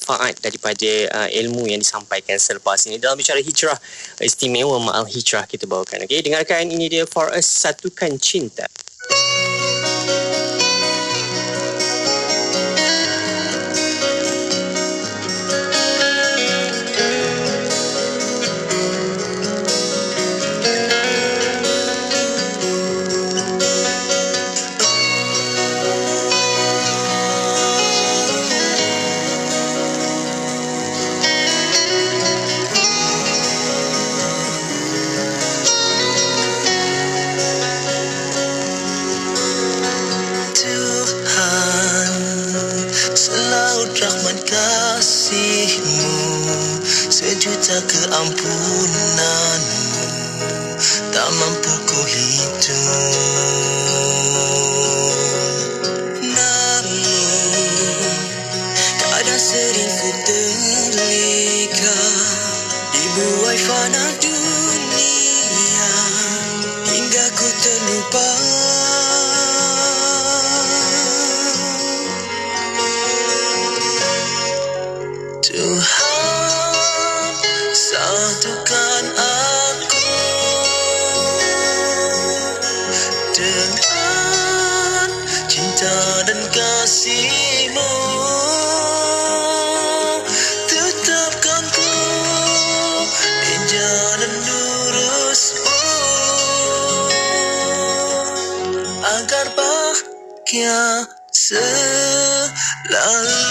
manfaat daripada ilmu yang disampaikan selepas ini dalam bicara hijrah istimewa Ma'al Hijrah kita bawakan. Okey, dengarkan ini dia For Us, Satukan Cinta. Sejuta keampunanmu tak mampu ku hitung. Namun kadang sering ku terlihat dibuai fana dunia hingga ku terlupa. Tuhan, satukan aku dengan cinta dan kasih-Mu. Tetapkan ku di jalan lurus-Mu agar bahagia selalu.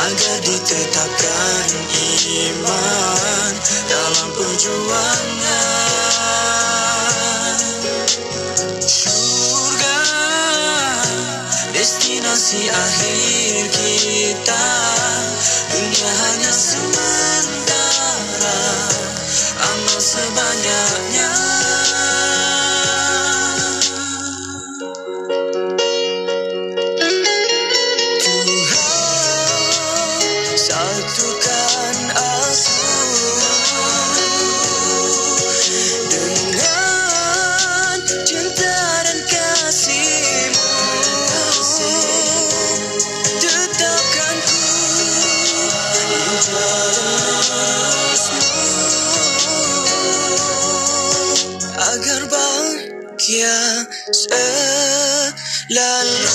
Agar ditetapkan iman dalam perjuangan. Surga destinasi akhir kita, dunia hanya sementara, amal sebanyaknya. Satukan aku dengan cinta dan kasih-Mu. Tetapkan ku di jalan lurus-Mu agar bahagia selalu.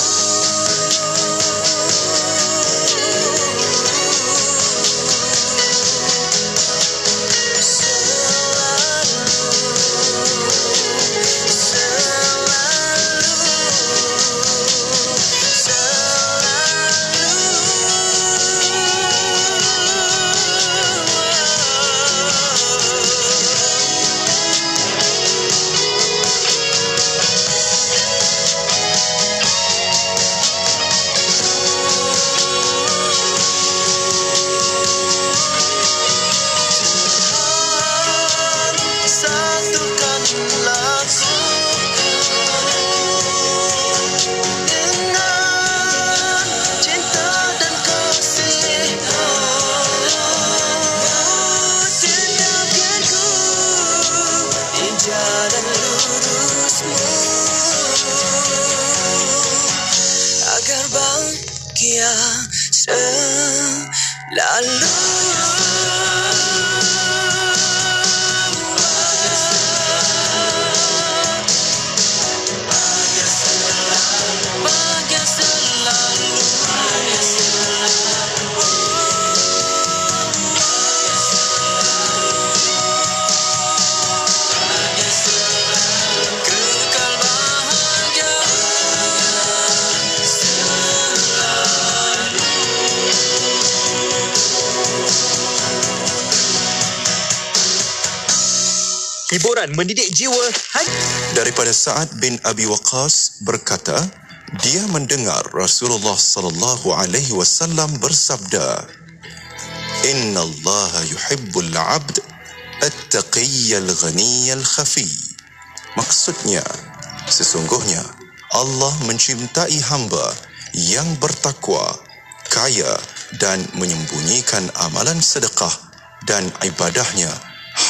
Jalan lurus-Mu agar bahagia selalu. Hiburan mendidik jiwa. Daripada Sa'ad bin Abi Waqqas berkata, dia mendengar Rasulullah sallallahu alaihi wasallam bersabda, "Inna Allah yuhibbul 'abd at-taqiyyal ghaniyal khafi." Maksudnya, Sesungguhnya Allah mencintai hamba yang bertakwa, kaya dan menyembunyikan amalan sedekah dan ibadahnya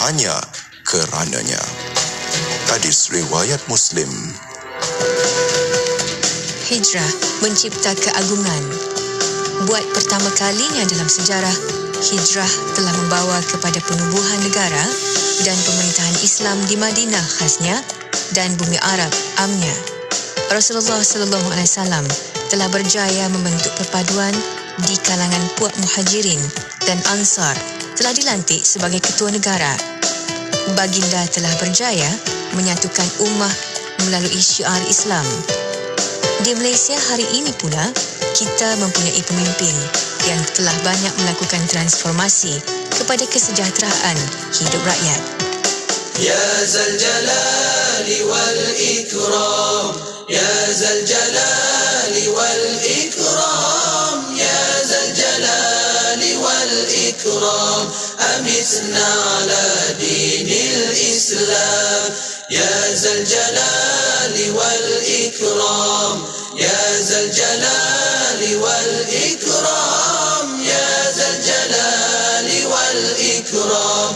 hanya kerananya. Hadis riwayat Muslim. Hijrah mencipta keagungan. Buat pertama kalinya dalam sejarah, hijrah telah membawa kepada penubuhan negara dan pemerintahan Islam di Madinah khasnya dan bumi Arab amnya. Rasulullah SAW telah berjaya membentuk perpaduan di kalangan puak Muhajirin dan Ansar, telah dilantik sebagai ketua negara. Baginda telah berjaya menyatukan ummah melalui syiar Islam. Di Malaysia hari ini pula, kita mempunyai pemimpin yang telah banyak melakukan transformasi kepada kesejahteraan hidup rakyat. Ya Zal Jalali wal Ikram, Ya Zal Jalali wal Ikram, Ya Zal Jalali wal Ikram, amitna ala dinil Islam. Ya Zal Jalali wal Ikram, Ya Zal Jalali wal Ikram, Ya Zal Jalali wal Ikram,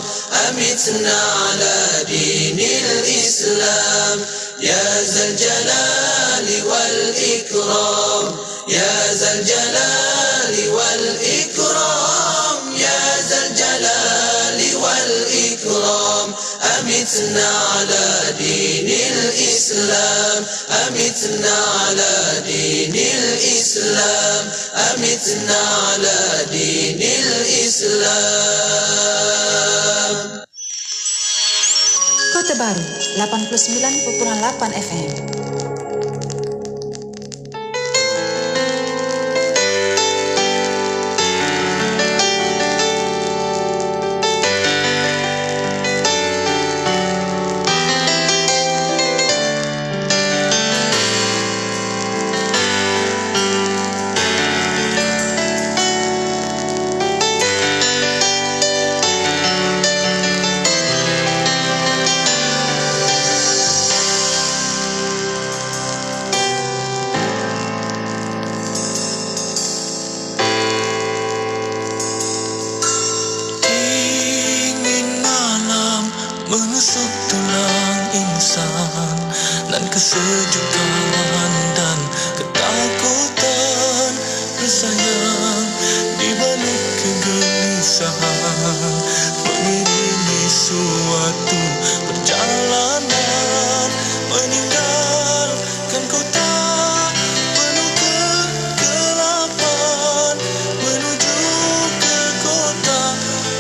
amitna ala dinil Islam. Ya Zal Jalali wal Ikram, Ya Zal Jalali wal Ikram, Ya Zal Jalali wal Ikram, amitna ala dinil Islam, amitna ala dinil Islam, amitna ala dinil Islam. Kota Baru 89.8 FM. Menusuk tulang insan dan kesejukan dan ketakutan, sayang dibalut kegelisahan, mengiringi suatu perjalanan, meninggalkan kota penuh kegelapan, menuju ke kota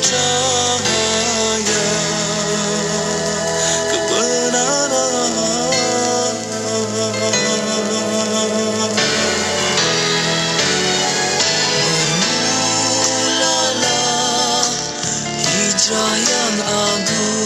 cahaya kebenaran. Bermulalah hijrah yang agung,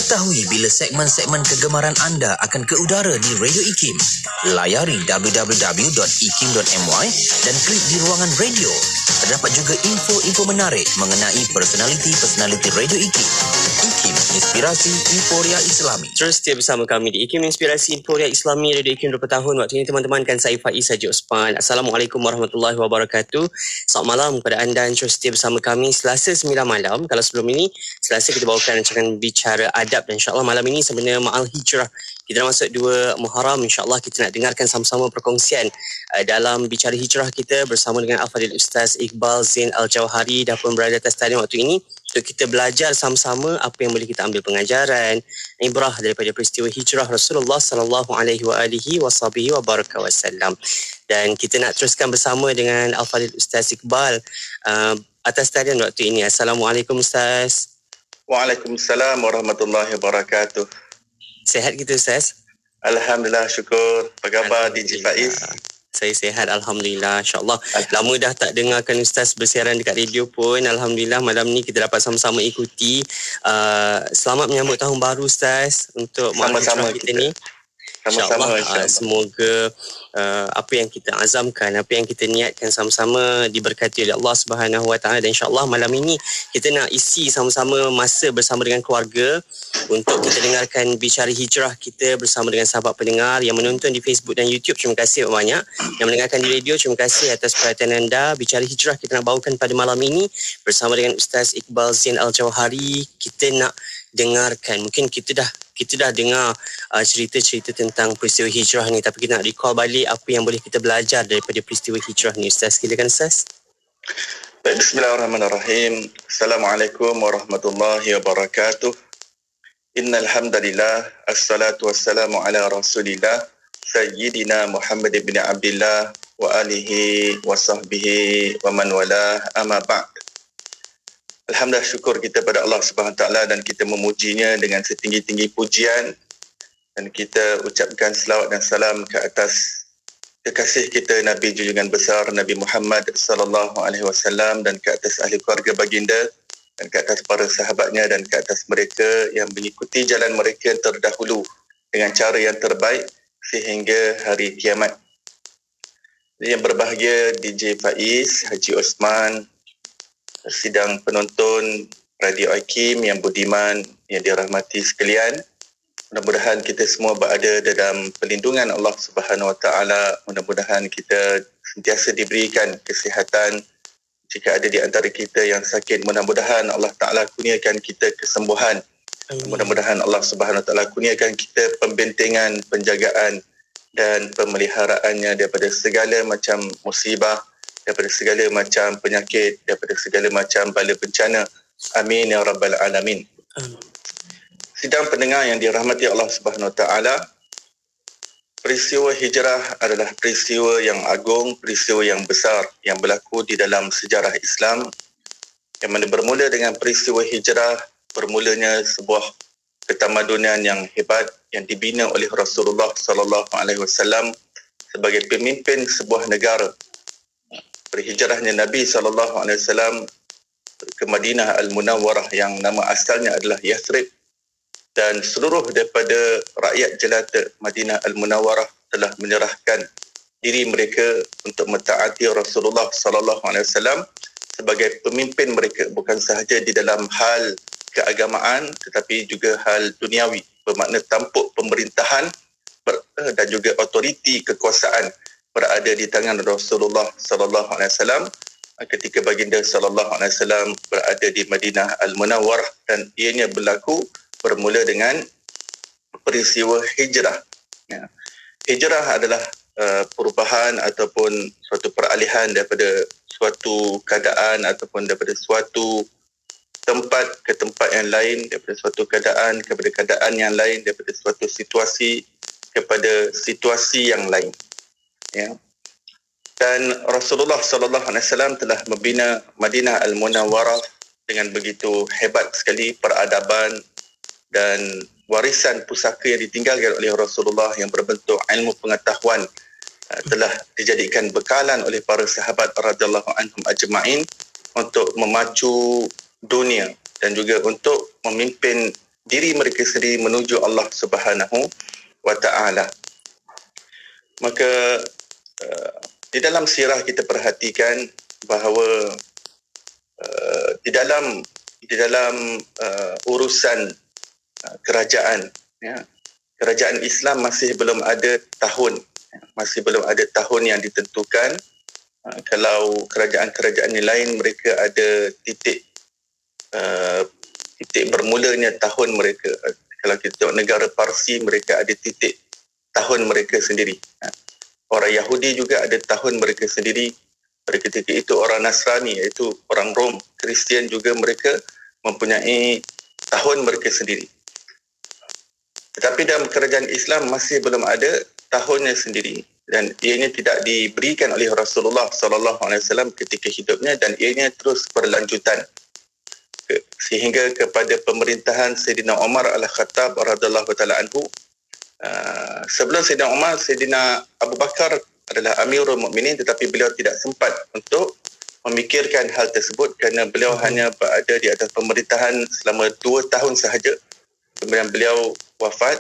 Ketahui bila segmen-segmen kegemaran anda akan ke udara di Radio IKIM. Layari www.ikim.my dan klik di ruangan radio. Terdapat juga info-info menarik mengenai personaliti-personaliti Radio IKIM. IKIM, Inspirasi Emporia Islami. Terus setia bersama kami di IKIM Inspirasi Emporia Islami Radio IKIM 20 tahun. Waktu ini teman-teman, kan saya Faiz Haji Osman. Assalamualaikum warahmatullahi wabarakatuh. Selamat malam kepada anda yang terus setia bersama kami Selasa 9 malam. Kalau sebelum ini, Selasa kita bawakan rancangan bicara adab, dan insyaAllah malam ini sebenarnya Ma'al Hijrah. Kita dah masuk 2 Muharram. InsyaAllah kita nak dengarkan sama-sama perkongsian dalam bicara hijrah kita bersama dengan Al-Fadhil Ustaz Iqbal Zain Al-Jawhari. Dah pun berada atas talian waktu ini untuk kita belajar sama-sama apa yang boleh kita ambil pengajaran, ibrah daripada peristiwa hijrah Rasulullah sallallahu alaihi wasallam. Dan kita nak teruskan bersama dengan Al-Fadhil Ustaz Iqbal atas talian waktu ini. Assalamualaikum Ustaz. Waalaikumsalam warahmatullahi wabarakatuh. Sihat kita Ustaz? Alhamdulillah, syukur. Apa khabar DJ Faiz? Saya sihat, Alhamdulillah. InsyaAllah. Lama dah tak dengarkan Ustaz bersiaran dekat radio pun. Alhamdulillah malam ni kita dapat sama-sama ikuti. Selamat menyambut tahun baru Ustaz untuk sama-sama kita ni. Sama-sama, InsyaAllah. Semoga apa yang kita azamkan, apa yang kita niatkan sama-sama diberkati oleh Allah Subhanahu Wa Taala. Dan insyaAllah malam ini kita nak isi sama-sama masa bersama dengan keluarga untuk kita dengarkan bicara hijrah kita bersama dengan sahabat pendengar yang menonton di Facebook dan YouTube. Terima kasih banyak. Yang mendengarkan di radio, terima kasih atas perhatian anda. Bicara hijrah kita nak bawakan pada malam ini bersama dengan Ustaz Iqbal Zain Al-Jawhari. Kita nak dengarkan, mungkin kita dah dengar cerita-cerita tentang peristiwa hijrah ni, tapi kita nak recall balik apa yang boleh kita belajar daripada peristiwa hijrah ni. Ustaz, silakan Ustaz. Baik, bismillahirrahmanirrahim. Assalamualaikum warahmatullahi wabarakatuh. Innal hamdalillah, assalatu wassalamu ala Rasulillah Sayyidina Muhammad bin Abdullah wa alihi wa sahbihi wa man wala, amma ba'd. Alhamdulillah, syukur kita pada Allah Subhanahu Wa Taala dan kita memujinya dengan setinggi-tinggi pujian, dan kita ucapkan selawat dan salam ke atas kekasih kita Nabi junjungan besar Nabi Muhammad sallallahu alaihi wasallam, dan ke atas ahli keluarga baginda, dan ke atas para sahabatnya, dan ke atas mereka yang mengikuti jalan mereka yang terdahulu dengan cara yang terbaik sehingga hari kiamat. Yang berbahagia DJ Faiz Haji Osman, sidang penonton Radio IKIM yang budiman, yang dirahmati sekalian. Mudah-mudahan kita semua berada dalam perlindungan Allah Subhanahu Wa Taala. Mudah-mudahan kita sentiasa diberikan kesihatan. Jika ada di antara kita yang sakit, mudah-mudahan Allah Taala kurniakan kita kesembuhan. Mudah-mudahan Allah Subhanahu Wa Taala kurniakan kita pembentengan, penjagaan dan pemeliharaannya daripada segala macam musibah, daripada segala macam penyakit, daripada segala macam bala bencana. Amin ya rabbal alamin. Sidang pendengar yang dirahmati Allah Subhanahu Wa Taala, peristiwa hijrah adalah peristiwa yang agung, peristiwa yang besar yang berlaku di dalam sejarah Islam, yang mana bermula dengan peristiwa hijrah, bermulanya sebuah ketamadunan yang hebat yang dibina oleh Rasulullah sallallahu alaihi wasallam sebagai pemimpin sebuah negara. Berhijrahnya Nabi SAW ke Madinah Al-Munawwarah yang nama asalnya adalah Yathrib, dan seluruh daripada rakyat jelata Madinah Al-Munawwarah telah menyerahkan diri mereka untuk mentaati Rasulullah SAW sebagai pemimpin mereka, bukan sahaja di dalam hal keagamaan tetapi juga hal duniawi, bermakna tampuk pemerintahan dan juga otoriti kekuasaan berada di tangan Rasulullah sallallahu alaihi wasallam ketika baginda sallallahu alaihi wasallam berada di Madinah Al-Munawwarah, dan ianya berlaku bermula dengan peristiwa hijrah. Ya. Hijrah adalah perubahan ataupun suatu peralihan daripada suatu keadaan ataupun daripada suatu tempat ke tempat yang lain, daripada suatu keadaan kepada keadaan yang lain, daripada suatu situasi kepada situasi yang lain. Ya. Dan Rasulullah sallallahu alaihi wasallam telah membina Madinah Al-Munawwarah dengan begitu hebat sekali peradaban dan warisan pusaka yang ditinggalkan oleh Rasulullah yang berbentuk ilmu pengetahuan telah dijadikan bekalan oleh para sahabat radhiyallahu anhum ajma'in untuk memacu dunia dan juga untuk memimpin diri mereka sendiri menuju Allah Subhanahu wa taala. Maka di dalam sirah kita perhatikan bahawa di dalam urusan kerajaan, ya, kerajaan Islam masih belum ada tahun yang ditentukan. Kalau kerajaan-kerajaan yang lain mereka ada titik bermulanya tahun mereka. Kalau kita tengok negara Parsi, mereka ada titik tahun mereka sendiri. Orang Yahudi juga ada tahun mereka sendiri. Pada ketika itu orang Nasrani, iaitu orang Rom, Kristian juga mereka mempunyai tahun mereka sendiri. Tetapi dalam kerajaan Islam masih belum ada tahunnya sendiri, dan ianya tidak diberikan oleh Rasulullah SAW ketika hidupnya, dan ianya terus berlanjutan sehingga kepada pemerintahan Sayyidina Umar Al-Khattab radhiyallahu taala anhu. Sebelum Sayyidina Umar, Sayyidina Abu Bakar adalah Amirul Mukminin, tetapi beliau tidak sempat untuk memikirkan hal tersebut kerana beliau hanya berada di atas pemerintahan selama 2 tahun sahaja. Kemudian beliau wafat,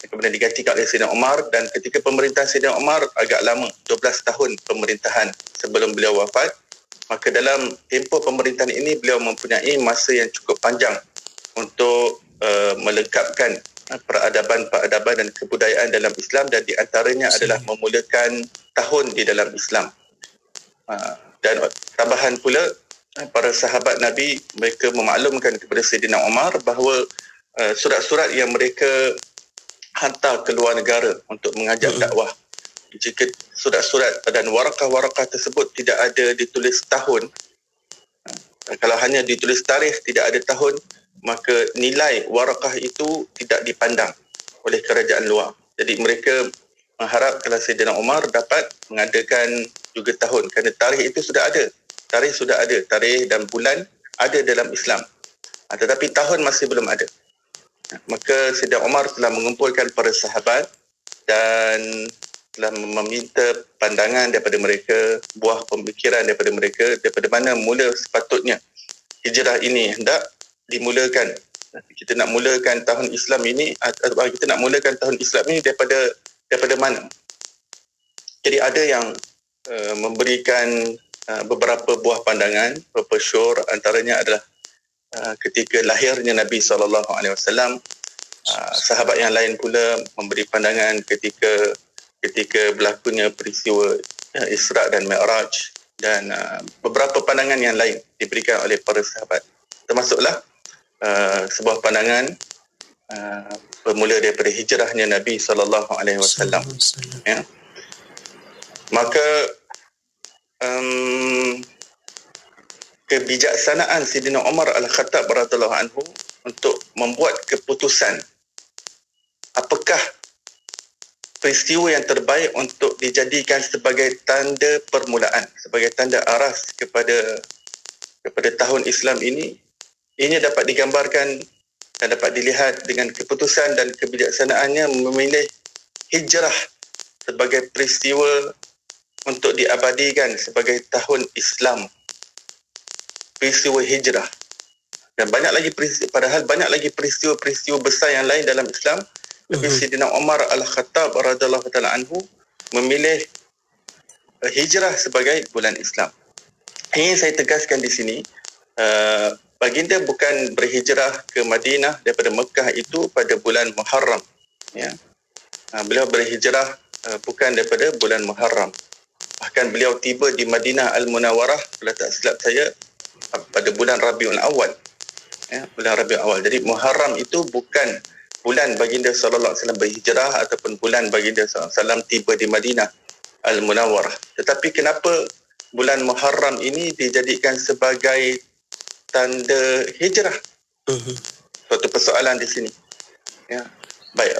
kemudian digantikan oleh Sayyidina Umar, dan ketika pemerintahan Sayyidina Umar agak lama, 12 tahun pemerintahan sebelum beliau wafat. Maka dalam tempoh pemerintahan ini beliau mempunyai masa yang cukup panjang untuk melengkapkan peradaban dan kebudayaan dalam Islam, dan di antaranya adalah memulakan tahun di dalam Islam. Dan tambahan pula, para sahabat Nabi mereka memaklumkan kepada Sayyidina Umar bahawa surat-surat yang mereka hantar ke luar negara untuk mengajak dakwah, jika surat-surat dan warakah-warakah tersebut tidak ada ditulis tahun, kalau hanya ditulis tarikh tidak ada tahun, maka nilai warakah itu tidak dipandang oleh kerajaan luar. Jadi mereka mengharap kalau Sayyidina Umar dapat mengadakan juga tahun, kerana tarikh itu sudah ada. Tarikh dan bulan ada dalam Islam. Tetapi tahun masih belum ada. Maka Sayyidina Umar telah mengumpulkan para sahabat dan telah meminta pandangan daripada mereka, buah pemikiran daripada mereka, daripada mana mula sepatutnya hijrah ini hendak dimulakan. Kita nak mulakan tahun Islam ini, daripada mana? Jadi ada yang memberikan beberapa buah pandangan, beberapa syur, antaranya adalah ketika lahirnya Nabi SAW. Sahabat yang lain pula memberi pandangan ketika berlakunya peristiwa Isra' dan Mi'raj, dan beberapa pandangan yang lain diberikan oleh para sahabat. Termasuklah sebuah pandangan bermula daripada hijrahnya Nabi SAW. Ya. Maka kebijaksanaan Sayyidina Umar Al-Khattab radhiyallahu anhu untuk membuat keputusan apakah peristiwa yang terbaik untuk dijadikan sebagai tanda permulaan, sebagai tanda aras kepada tahun Islam ini dapat digambarkan dan dapat dilihat dengan keputusan dan kebijaksanaannya memilih hijrah sebagai peristiwa untuk diabadikan sebagai tahun Islam. Peristiwa hijrah. Dan banyak lagi peristiwa besar yang lain dalam Islam. Tapi Sayyidina Umar Al-Khattab radhiyallahu taala anhu memilih hijrah sebagai bulan Islam. Ini saya tegaskan di sini, baginda bukan berhijrah ke Madinah daripada Mekah itu pada bulan Muharram. Ya. Beliau berhijrah bukan daripada bulan Muharram. Bahkan beliau tiba di Madinah Al-Munawwarah, kalau tak silap saya, pada bulan Rabiul Awal. Ya, bulan Rabiul Awal. Jadi Muharram itu bukan bulan baginda sallallahu alaihi wasallam berhijrah ataupun bulan baginda sallallahu alaihi wasallam tiba di Madinah Al-Munawwarah. Tetapi kenapa bulan Muharram ini dijadikan sebagai tanda hijrah? Suatu persoalan di sini. Ya. Baik.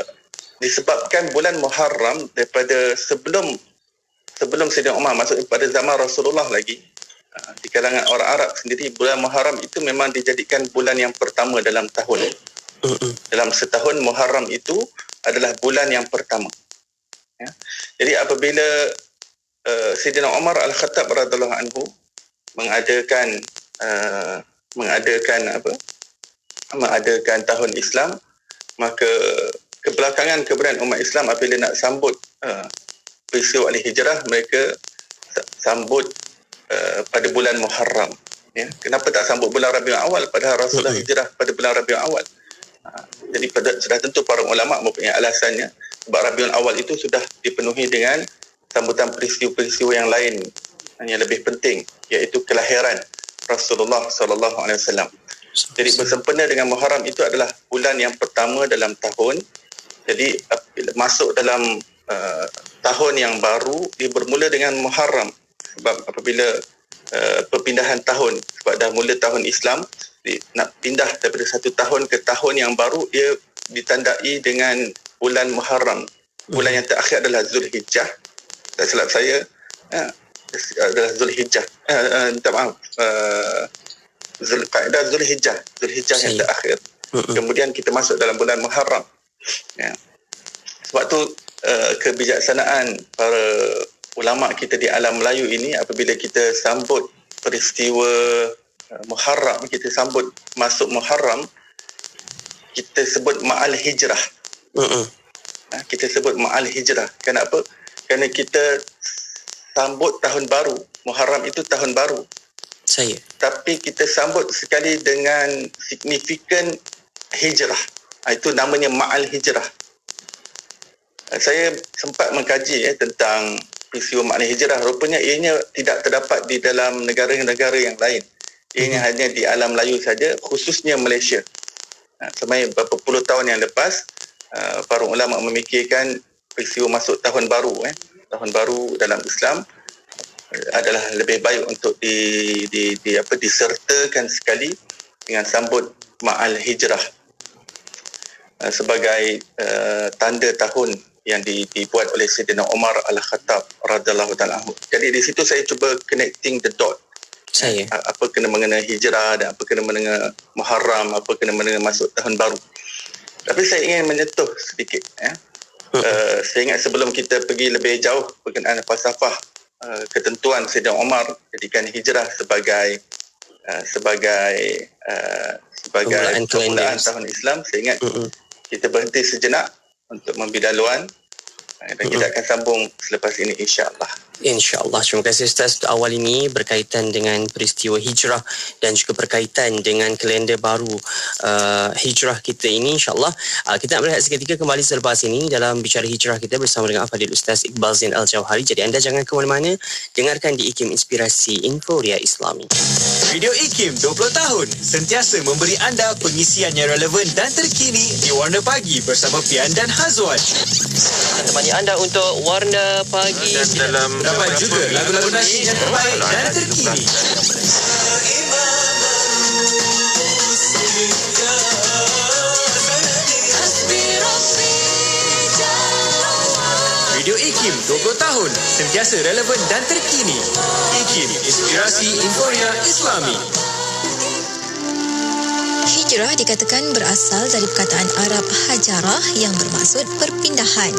Disebabkan bulan Muharram daripada sebelum Sayyidina Umar, maksudnya pada zaman Rasulullah lagi, di kalangan orang Arab sendiri, bulan Muharram itu memang dijadikan bulan yang pertama dalam tahun. Dalam setahun, Muharram itu adalah bulan yang pertama. Ya. Jadi apabila Sayyidina Umar Al-Khattab radhiyallahu anhu mengadakan mengadakan tahun Islam, maka kebelakangan kemudian umat Islam apabila nak sambut peristiwa Al-Hijrah, mereka sambut pada bulan Muharram. Ya. Kenapa tak sambut bulan Rabiul Awal padahal Rasulullah hijrah pada bulan Rabiul Awal? Jadi sudah tentu para ulama mempunyai alasannya, sebab Rabiul Awal itu sudah dipenuhi dengan sambutan peristiwa-peristiwa yang lain yang lebih penting, iaitu kelahiran Rasulullah sallallahu alaihi wasallam. Jadi bersempena dengan Muharram itu adalah bulan yang pertama dalam tahun. Jadi masuk dalam tahun yang baru, dia bermula dengan Muharram. Sebab apabila perpindahan tahun, sebab dah mula tahun Islam, nak pindah daripada satu tahun ke tahun yang baru, dia ditandai dengan bulan Muharram. Bulan yang terakhir adalah Zulhijjah. Tak silap saya, adalah Zulhijjah. Minta maaf. Zulqa'dah, Zulhijjah yang terakhir. Kemudian kita masuk dalam bulan Muharram. Ya. Sebab tu kebijaksanaan para ulama kita di alam Melayu ini, apabila kita sambut peristiwa Muharram, kita sambut masuk Muharram, kita sebut Ma'al Hijrah. Kita sebut Ma'al Hijrah. Kenapa? Kerana kita sambut tahun baru. Muharram itu tahun baru. Tapi kita sambut sekali dengan signifikan hijrah. Itu namanya Ma'al Hijrah. Saya sempat mengkaji tentang peristiwa Ma'al Hijrah. Rupanya ianya tidak terdapat di dalam negara-negara yang lain. Ianya hanya di alam Melayu saja, khususnya Malaysia. Semasa beberapa puluh tahun yang lepas, para ulama memikirkan peristiwa masuk tahun baru. Tahun baru dalam Islam adalah lebih baik untuk disertakan sekali dengan sambut Ma'al Hijrah sebagai tanda tahun yang dibuat oleh Sayyidina Umar Al-Khattab radhiyallahu ta'ala anhu. Jadi di situ saya cuba connecting the dot. Apa kena mengenai hijrah dan apa kena mengenai Muharram, apa kena mengenai masuk tahun baru. Tapi saya ingin menyentuh sedikit. Saya ingat sebelum kita pergi lebih jauh berkenaan falsafah, ketentuan Sayyidina Umar jadikan hijrah sebagai permulaan tahun Islam, saya ingat kita berhenti sejenak untuk membidaluan dan kita akan sambung selepas ini insya-Allah. InsyaAllah. Terima kasih Ustaz untuk awal ini berkaitan dengan peristiwa hijrah dan juga berkaitan dengan kalender baru hijrah kita ini. InsyaAllah kita nak berehat seketika kembali selepas ini dalam bicara hijrah kita bersama dengan Al-Fadhil Ustaz Iqbal Zain Al-Jauhari. Jadi anda jangan ke mana-mana, dengarkan di IKIM Inspirasi Inforia Islami. Radio IKIM 20 tahun sentiasa memberi anda pengisian yang relevan dan terkini di Warna Pagi bersama Pian dan Hazwan. Temani anda untuk Warna Pagi Dan dapat juga lagu-lagu nasyid yang terbaik dan terkini. Radio IKIM 20 tahun sentiasa relevan dan terkini. IKIM Inspirasi Inforia Islami. Hijrah dikatakan berasal dari perkataan Arab hajarah yang bermaksud perpindahan.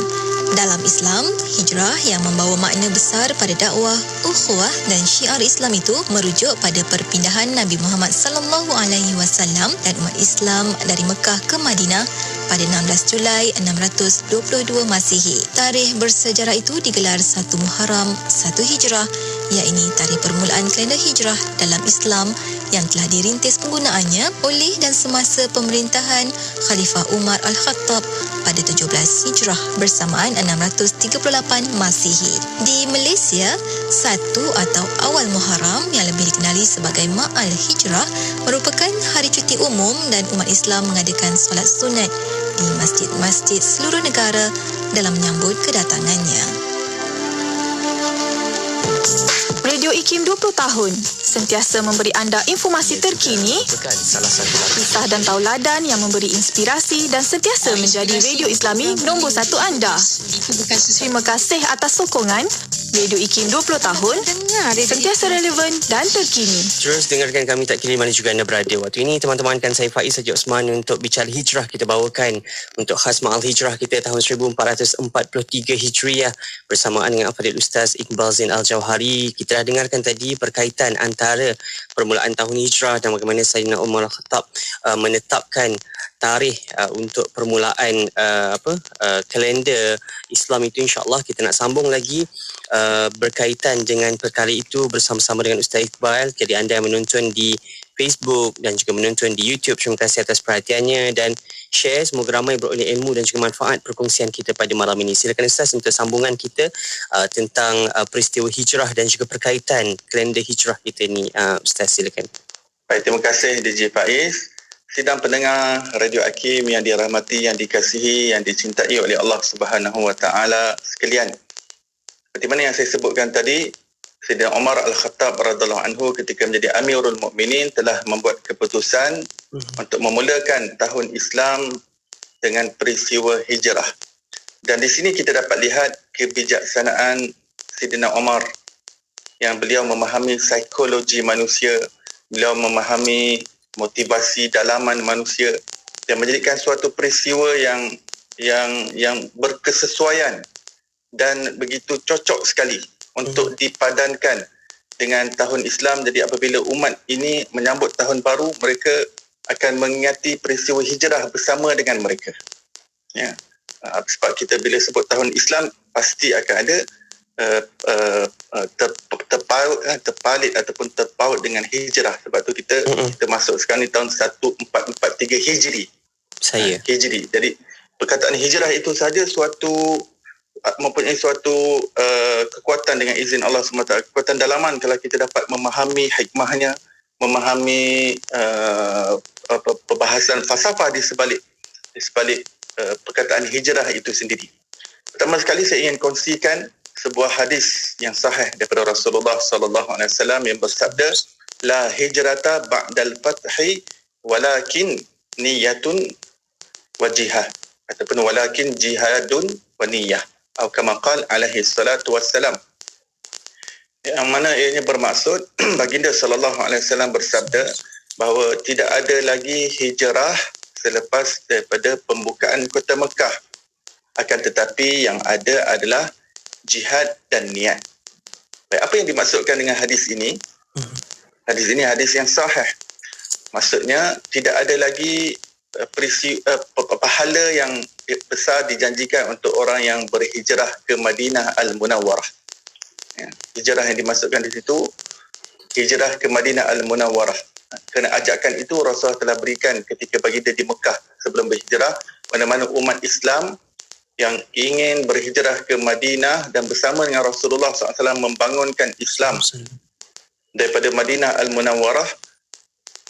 Dalam Islam, hijrah yang membawa makna besar pada dakwah, ukhuwah dan syiar Islam itu merujuk pada perpindahan Nabi Muhammad sallallahu alaihi wasallam dan umat Islam dari Mekah ke Madinah pada 16 Julai 622 Masihi. Tarikh bersejarah itu digelar 1 Muharram, 1 Hijrah, iaitu tarikh permulaan kalender hijrah dalam Islam yang telah dirintis penggunaannya oleh dan semasa pemerintahan Khalifah Umar Al-Khattab pada 17 Hijrah bersamaan 638 Masihi. Di Malaysia, 1 atau awal Muharram yang lebih dikenali sebagai Ma'al Hijrah merupakan hari cuti umum dan umat Islam mengadakan solat sunat di masjid-masjid seluruh negara dalam menyambut kedatangannya. Radio IKIM 20 tahun sentiasa memberi anda informasi terkini, kisah dan tauladan yang memberi inspirasi dan sentiasa menjadi radio Islami nombor 1 anda. Terima kasih atas sokongan. Radio IKIM 20 tahun sentiasa relevan dan terkini. Terus dengarkan kami tak kira mana juga anda berada. Waktu ini teman-teman kan saya Faiz Haji Osman untuk bicara hijrah. Kita bawakan untuk khas Ma'al Hijrah kita tahun 1443 Hijriah bersamaan dengan Al-Fadhil Ustaz Iqbal Zain Al-Jauhari. Kita dah dengarkan tadi berkaitan antara antara permulaan tahun hijrah dan bagaimana Sayyidina Umar Al-Khattab menetapkan tarikh untuk permulaan kalender Islam itu, insya-Allah kita nak sambung lagi berkaitan dengan perkara itu bersama-sama dengan Ustaz Iqbal. Jadi anda yang menonton di Facebook dan juga menonton di YouTube, terima kasih atas perhatiannya dan share. Semoga ramai beroleh ilmu dan juga manfaat perkongsian kita pada malam ini. Silakan Ustaz untuk sambungan kita tentang peristiwa hijrah dan juga perkaitan kalender hijrah kita ni. Ustaz, silakan. Baik, terima kasih DJ Faiz. Sidang pendengar Radio Hakim yang dirahmati, yang dikasihi, yang dicintai oleh Allah Subhanahu Wa Taala sekalian. Seperti mana yang saya sebutkan tadi, Sayyidina Umar Al-Khattab radhiyallahu anhu ketika menjadi Amirul Mukminin telah membuat keputusan untuk memulakan tahun Islam dengan peristiwa hijrah. Dan di sini kita dapat lihat kebijaksanaan Sayyidina Umar yang beliau memahami psikologi manusia, beliau memahami motivasi dalaman manusia dan menjadikan suatu peristiwa yang berkesesuaian dan begitu cocok sekali untuk dipadankan dengan tahun Islam. Jadi apabila umat ini menyambut tahun baru, mereka akan mengingati peristiwa hijrah bersama dengan mereka. Ya. Sebab kita bila sebut tahun Islam, pasti akan ada terpalit ataupun terpaut dengan hijrah. Sebab tu kita masuk sekarang ni tahun 1443 Hijri. Hijri. Jadi perkataan hijrah itu saja mempunyai suatu kekuatan dengan izin Allah SWT, kekuatan dalaman kalau kita dapat memahami hikmahnya, memahami perbahasan falsafah di sebalik perkataan hijrah itu sendiri. Pertama sekali saya ingin kongsikan sebuah hadis yang sahih daripada Rasulullah sallallahu alaihi wasallam yang bersabda, la hijrata ba'dal fathi walakin niyatun wa jihad, ataupun walakin jihadun wa niyyah, atau kama qala alaihi salatu wassalam. Yang mana ianya bermaksud baginda sallallahu alaihi wasallam bersabda bahawa tidak ada lagi hijrah selepas daripada pembukaan kota Mekah, akan tetapi yang ada adalah jihad dan niat. Baik, apa yang dimaksudkan dengan hadis ini? Hadis ini hadis yang sahih. Maksudnya tidak ada lagi pahala yang besar dijanjikan untuk orang yang berhijrah ke Madinah Al-Munawwarah. Ya, hijrah yang dimaksudkan di situ hijrah ke Madinah Al-Munawwarah. Kerana ajakan itu Rasulullah telah berikan ketika baginda di Mekah sebelum berhijrah, mana-mana umat Islam yang ingin berhijrah ke Madinah dan bersama dengan Rasulullah SAW membangunkan Islam daripada Madinah Al-Munawwarah,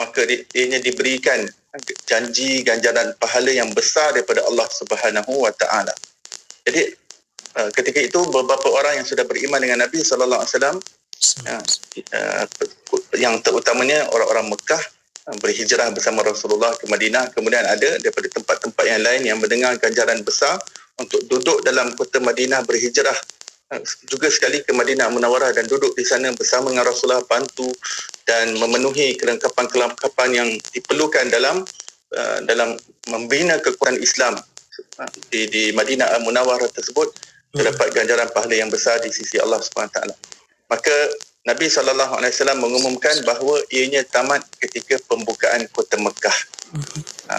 maka ianya diberikan janji ganjaran pahala yang besar daripada Allah Subhanahu Wa Taala. Jadi ketika itu beberapa orang yang sudah beriman dengan Nabi sallallahu alaihi wasallam, yang terutamanya orang-orang Mekah berhijrah bersama Rasulullah ke Madinah, kemudian ada daripada tempat-tempat yang lain yang mendengar ganjaran besar untuk duduk dalam kota Madinah, berhijrah juga sekali ke Madinah Munawwarah dan duduk di sana bersama dengan Rasulullah, bantu dan memenuhi kelengkapan-kelengkapan yang diperlukan dalam membina kekuatan Islam di Madinah Munawwarah tersebut, terdapat ganjaran pahala yang besar di sisi Allah SWT. Maka Nabi SAW mengumumkan bahawa ianya tamat ketika pembukaan kota Mekah.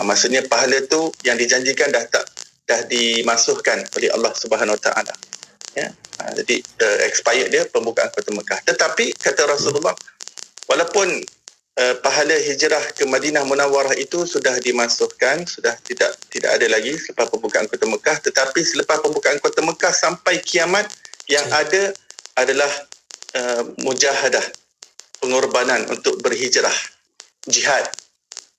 Maksudnya pahala tu yang dijanjikan dah dimasukkan oleh Allah Subhanahu Wa Taala. Ya. Jadi expired dia pembukaan kota Mekah. Tetapi kata Rasulullah, walaupun pahala hijrah ke Madinah Munawwarah itu sudah dimasukkan, sudah tidak ada lagi selepas pembukaan kota Mekah, tetapi selepas pembukaan kota Mekah sampai kiamat yang ada adalah mujahadah, pengorbanan untuk berhijrah, jihad.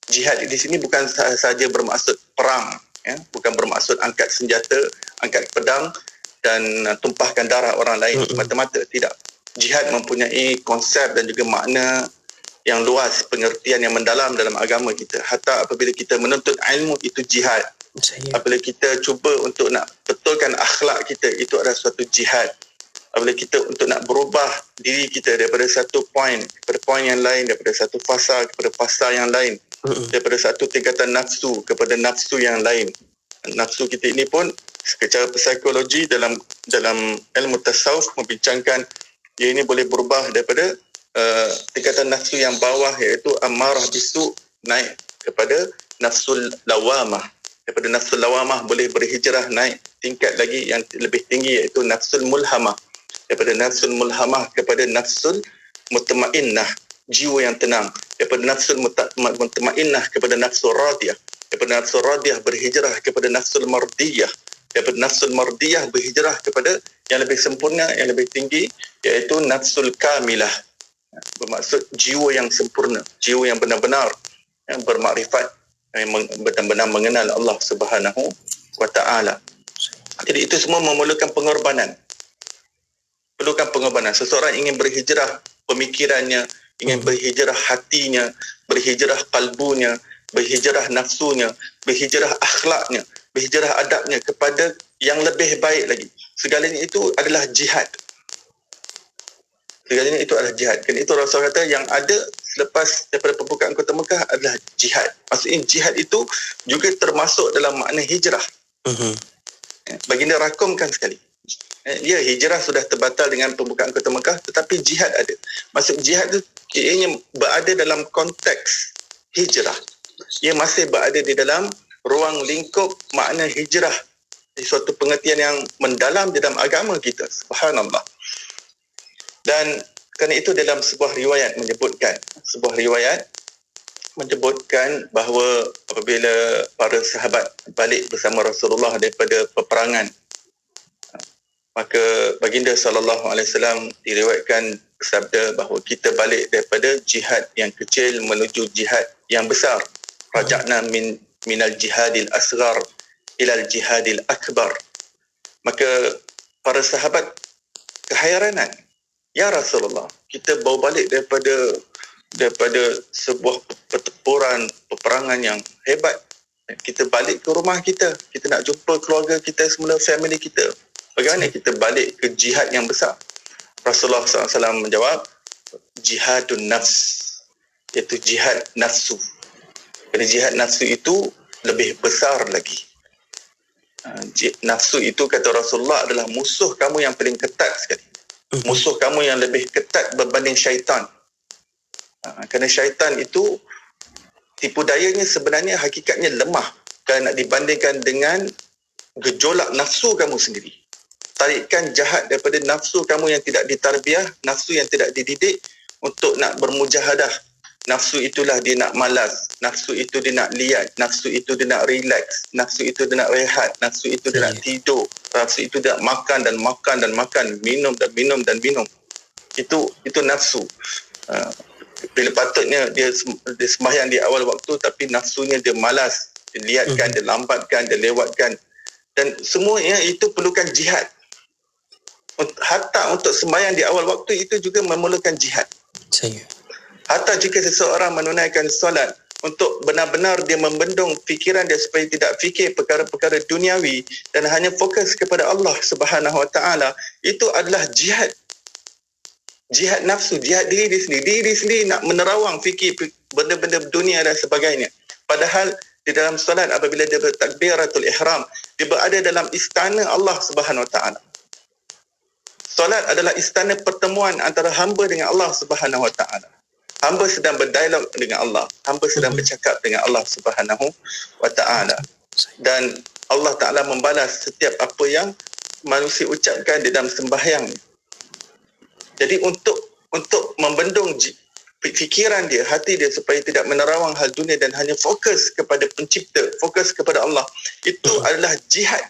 Jihad di sini bukan sahaja bermaksud perang, ya, bukan bermaksud angkat senjata, angkat pedang dan tumpahkan darah orang lain semata-mata, tidak. Jihad mempunyai konsep dan juga makna yang luas, pengertian yang mendalam dalam agama kita. Hatta apabila kita menuntut ilmu, itu jihad. Apabila kita cuba untuk nak betulkan akhlak kita, itu adalah suatu jihad. Apabila kita untuk nak berubah diri kita daripada satu poin kepada poin yang lain, daripada satu fasa kepada fasa yang lain, daripada satu tingkatan nafsu kepada nafsu yang lain. Nafsu kita ini pun secara psikologi dalam ilmu tasawuf membincangkan ia ini boleh berubah daripada tingkatan nafsu yang bawah iaitu amarah bisu naik kepada nafsul lawamah. Daripada nafsul lawamah boleh berhijrah naik tingkat lagi yang lebih tinggi iaitu nafsul mulhamah. Daripada nafsul mulhamah kepada nafsul mutmainnah, jiwa yang tenang. Daripada nafsul mutmainnah kepada nafsul radiyah. Daripada nafsul radiyah berhijrah kepada nafsul mardiyah. Daripada nafsul mardiyah berhijrah kepada yang lebih sempurna, yang lebih tinggi iaitu nafsul kamilah. Bermaksud jiwa yang sempurna, jiwa yang benar-benar yang bermakrifat, yang benar-benar mengenal Allah Subhanahu wa taala. Jadi itu semua memerlukan pengorbanan. Perlukan pengorbanan. Seseorang ingin berhijrah pemikirannya, ingin berhijrah hatinya, berhijrah kalbunya, berhijrah nafsunya, berhijrah akhlaknya, berhijrah adabnya kepada yang lebih baik lagi. Segalanya itu adalah jihad. Segalanya itu adalah jihad. Kerana itu Rasul kata yang ada selepas daripada pembukaan Kota Mekah adalah jihad. Maksudnya jihad itu juga termasuk dalam makna hijrah. Baginda rakamkan sekali. Ya, hijrah sudah terbatal dengan pembukaan Kota Mekah, tetapi jihad ada. Maksud jihad itu ianya berada dalam konteks hijrah. Ia masih berada di dalam ruang lingkup makna hijrah. Di suatu pengertian yang mendalam di dalam agama kita. Subhanallah. Dan kerana itu dalam sebuah riwayat menyebutkan bahawa apabila para sahabat balik bersama Rasulullah daripada peperangan, maka baginda SAW diriwayatkan bersabda bahawa kita balik daripada jihad yang kecil menuju jihad yang besar. Raja'na minal jihadil asghar ilal jihadil akbar. Maka para sahabat kehayranan, ya Rasulullah, kita bawa balik daripada sebuah pertempuran, peperangan yang hebat. Kita balik ke rumah kita. Kita nak jumpa keluarga kita semula, family kita. Bagaimana kita balik ke jihad yang besar? Rasulullah SAW menjawab, jihadun nafs, iaitu jihad nafsu. Kerana jihad nafsu itu lebih besar lagi. Nafsu itu kata Rasulullah adalah musuh kamu yang paling ketat sekali. Musuh kamu yang lebih ketat berbanding syaitan. Kerana syaitan itu tipu dayanya sebenarnya hakikatnya lemah kalau nak dibandingkan dengan gejolak nafsu kamu sendiri. Tarikan jahat daripada nafsu kamu yang tidak ditarbiah, nafsu yang tidak dididik untuk nak bermujahadah. Nafsu itulah dia nak malas, nafsu itu dia nak liat, nafsu itu dia nak relax, nafsu itu dia nak rehat, nafsu itu dia nak tidur, nafsu itu dia nak makan dan makan dan makan, minum dan minum dan minum. Itu nafsu. Bila patutnya dia sembahyang di awal waktu, tapi nafsunya dia malas, dia liatkan, dia lambatkan, dia lewatkan. Dan semuanya itu perlukan jihad. Hatta untuk sembahyang di awal waktu itu juga memerlukan jihad. Hatta jika seseorang menunaikan solat untuk benar-benar dia membendung fikiran dia supaya tidak fikir perkara-perkara duniawi dan hanya fokus kepada Allah Subhanahu Wa Taala, itu adalah jihad. Jihad nafsu, jihad diri sendiri nak menerawang fikir benda-benda dunia dan sebagainya. Padahal di dalam solat apabila dia bertakbiratul ihram, dia berada dalam istana Allah Subhanahu Wa Taala. Solat adalah istana pertemuan antara hamba dengan Allah Subhanahu Wa Taala. Hamba sedang berdialog dengan Allah. Hamba sedang bercakap dengan Allah Subhanahu Wa Taala. Dan Allah Ta'ala membalas setiap apa yang manusia ucapkan di dalam sembahyang. Jadi untuk membendung fikiran dia, hati dia supaya tidak menerawang hal dunia dan hanya fokus kepada pencipta, fokus kepada Allah, itu adalah jihad.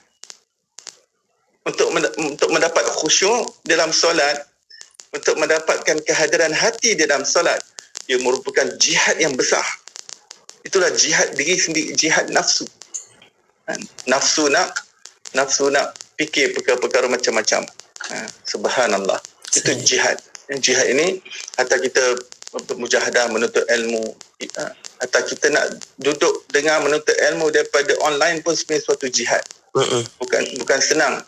Untuk mendapat khusyuk dalam solat, untuk mendapatkan kehadiran hati di dalam solat, ia merupakan jihad yang besar. Itulah jihad diri sendiri, jihad nafsu. Nafsu nak fikir perkara-perkara macam-macam. Subhanallah. Itu jihad. Jihad ini hatta kita bermujahadah menuntut ilmu, hatta kita nak duduk dengar menuntut ilmu daripada online pun sebenarnya suatu jihad. Bukan senang.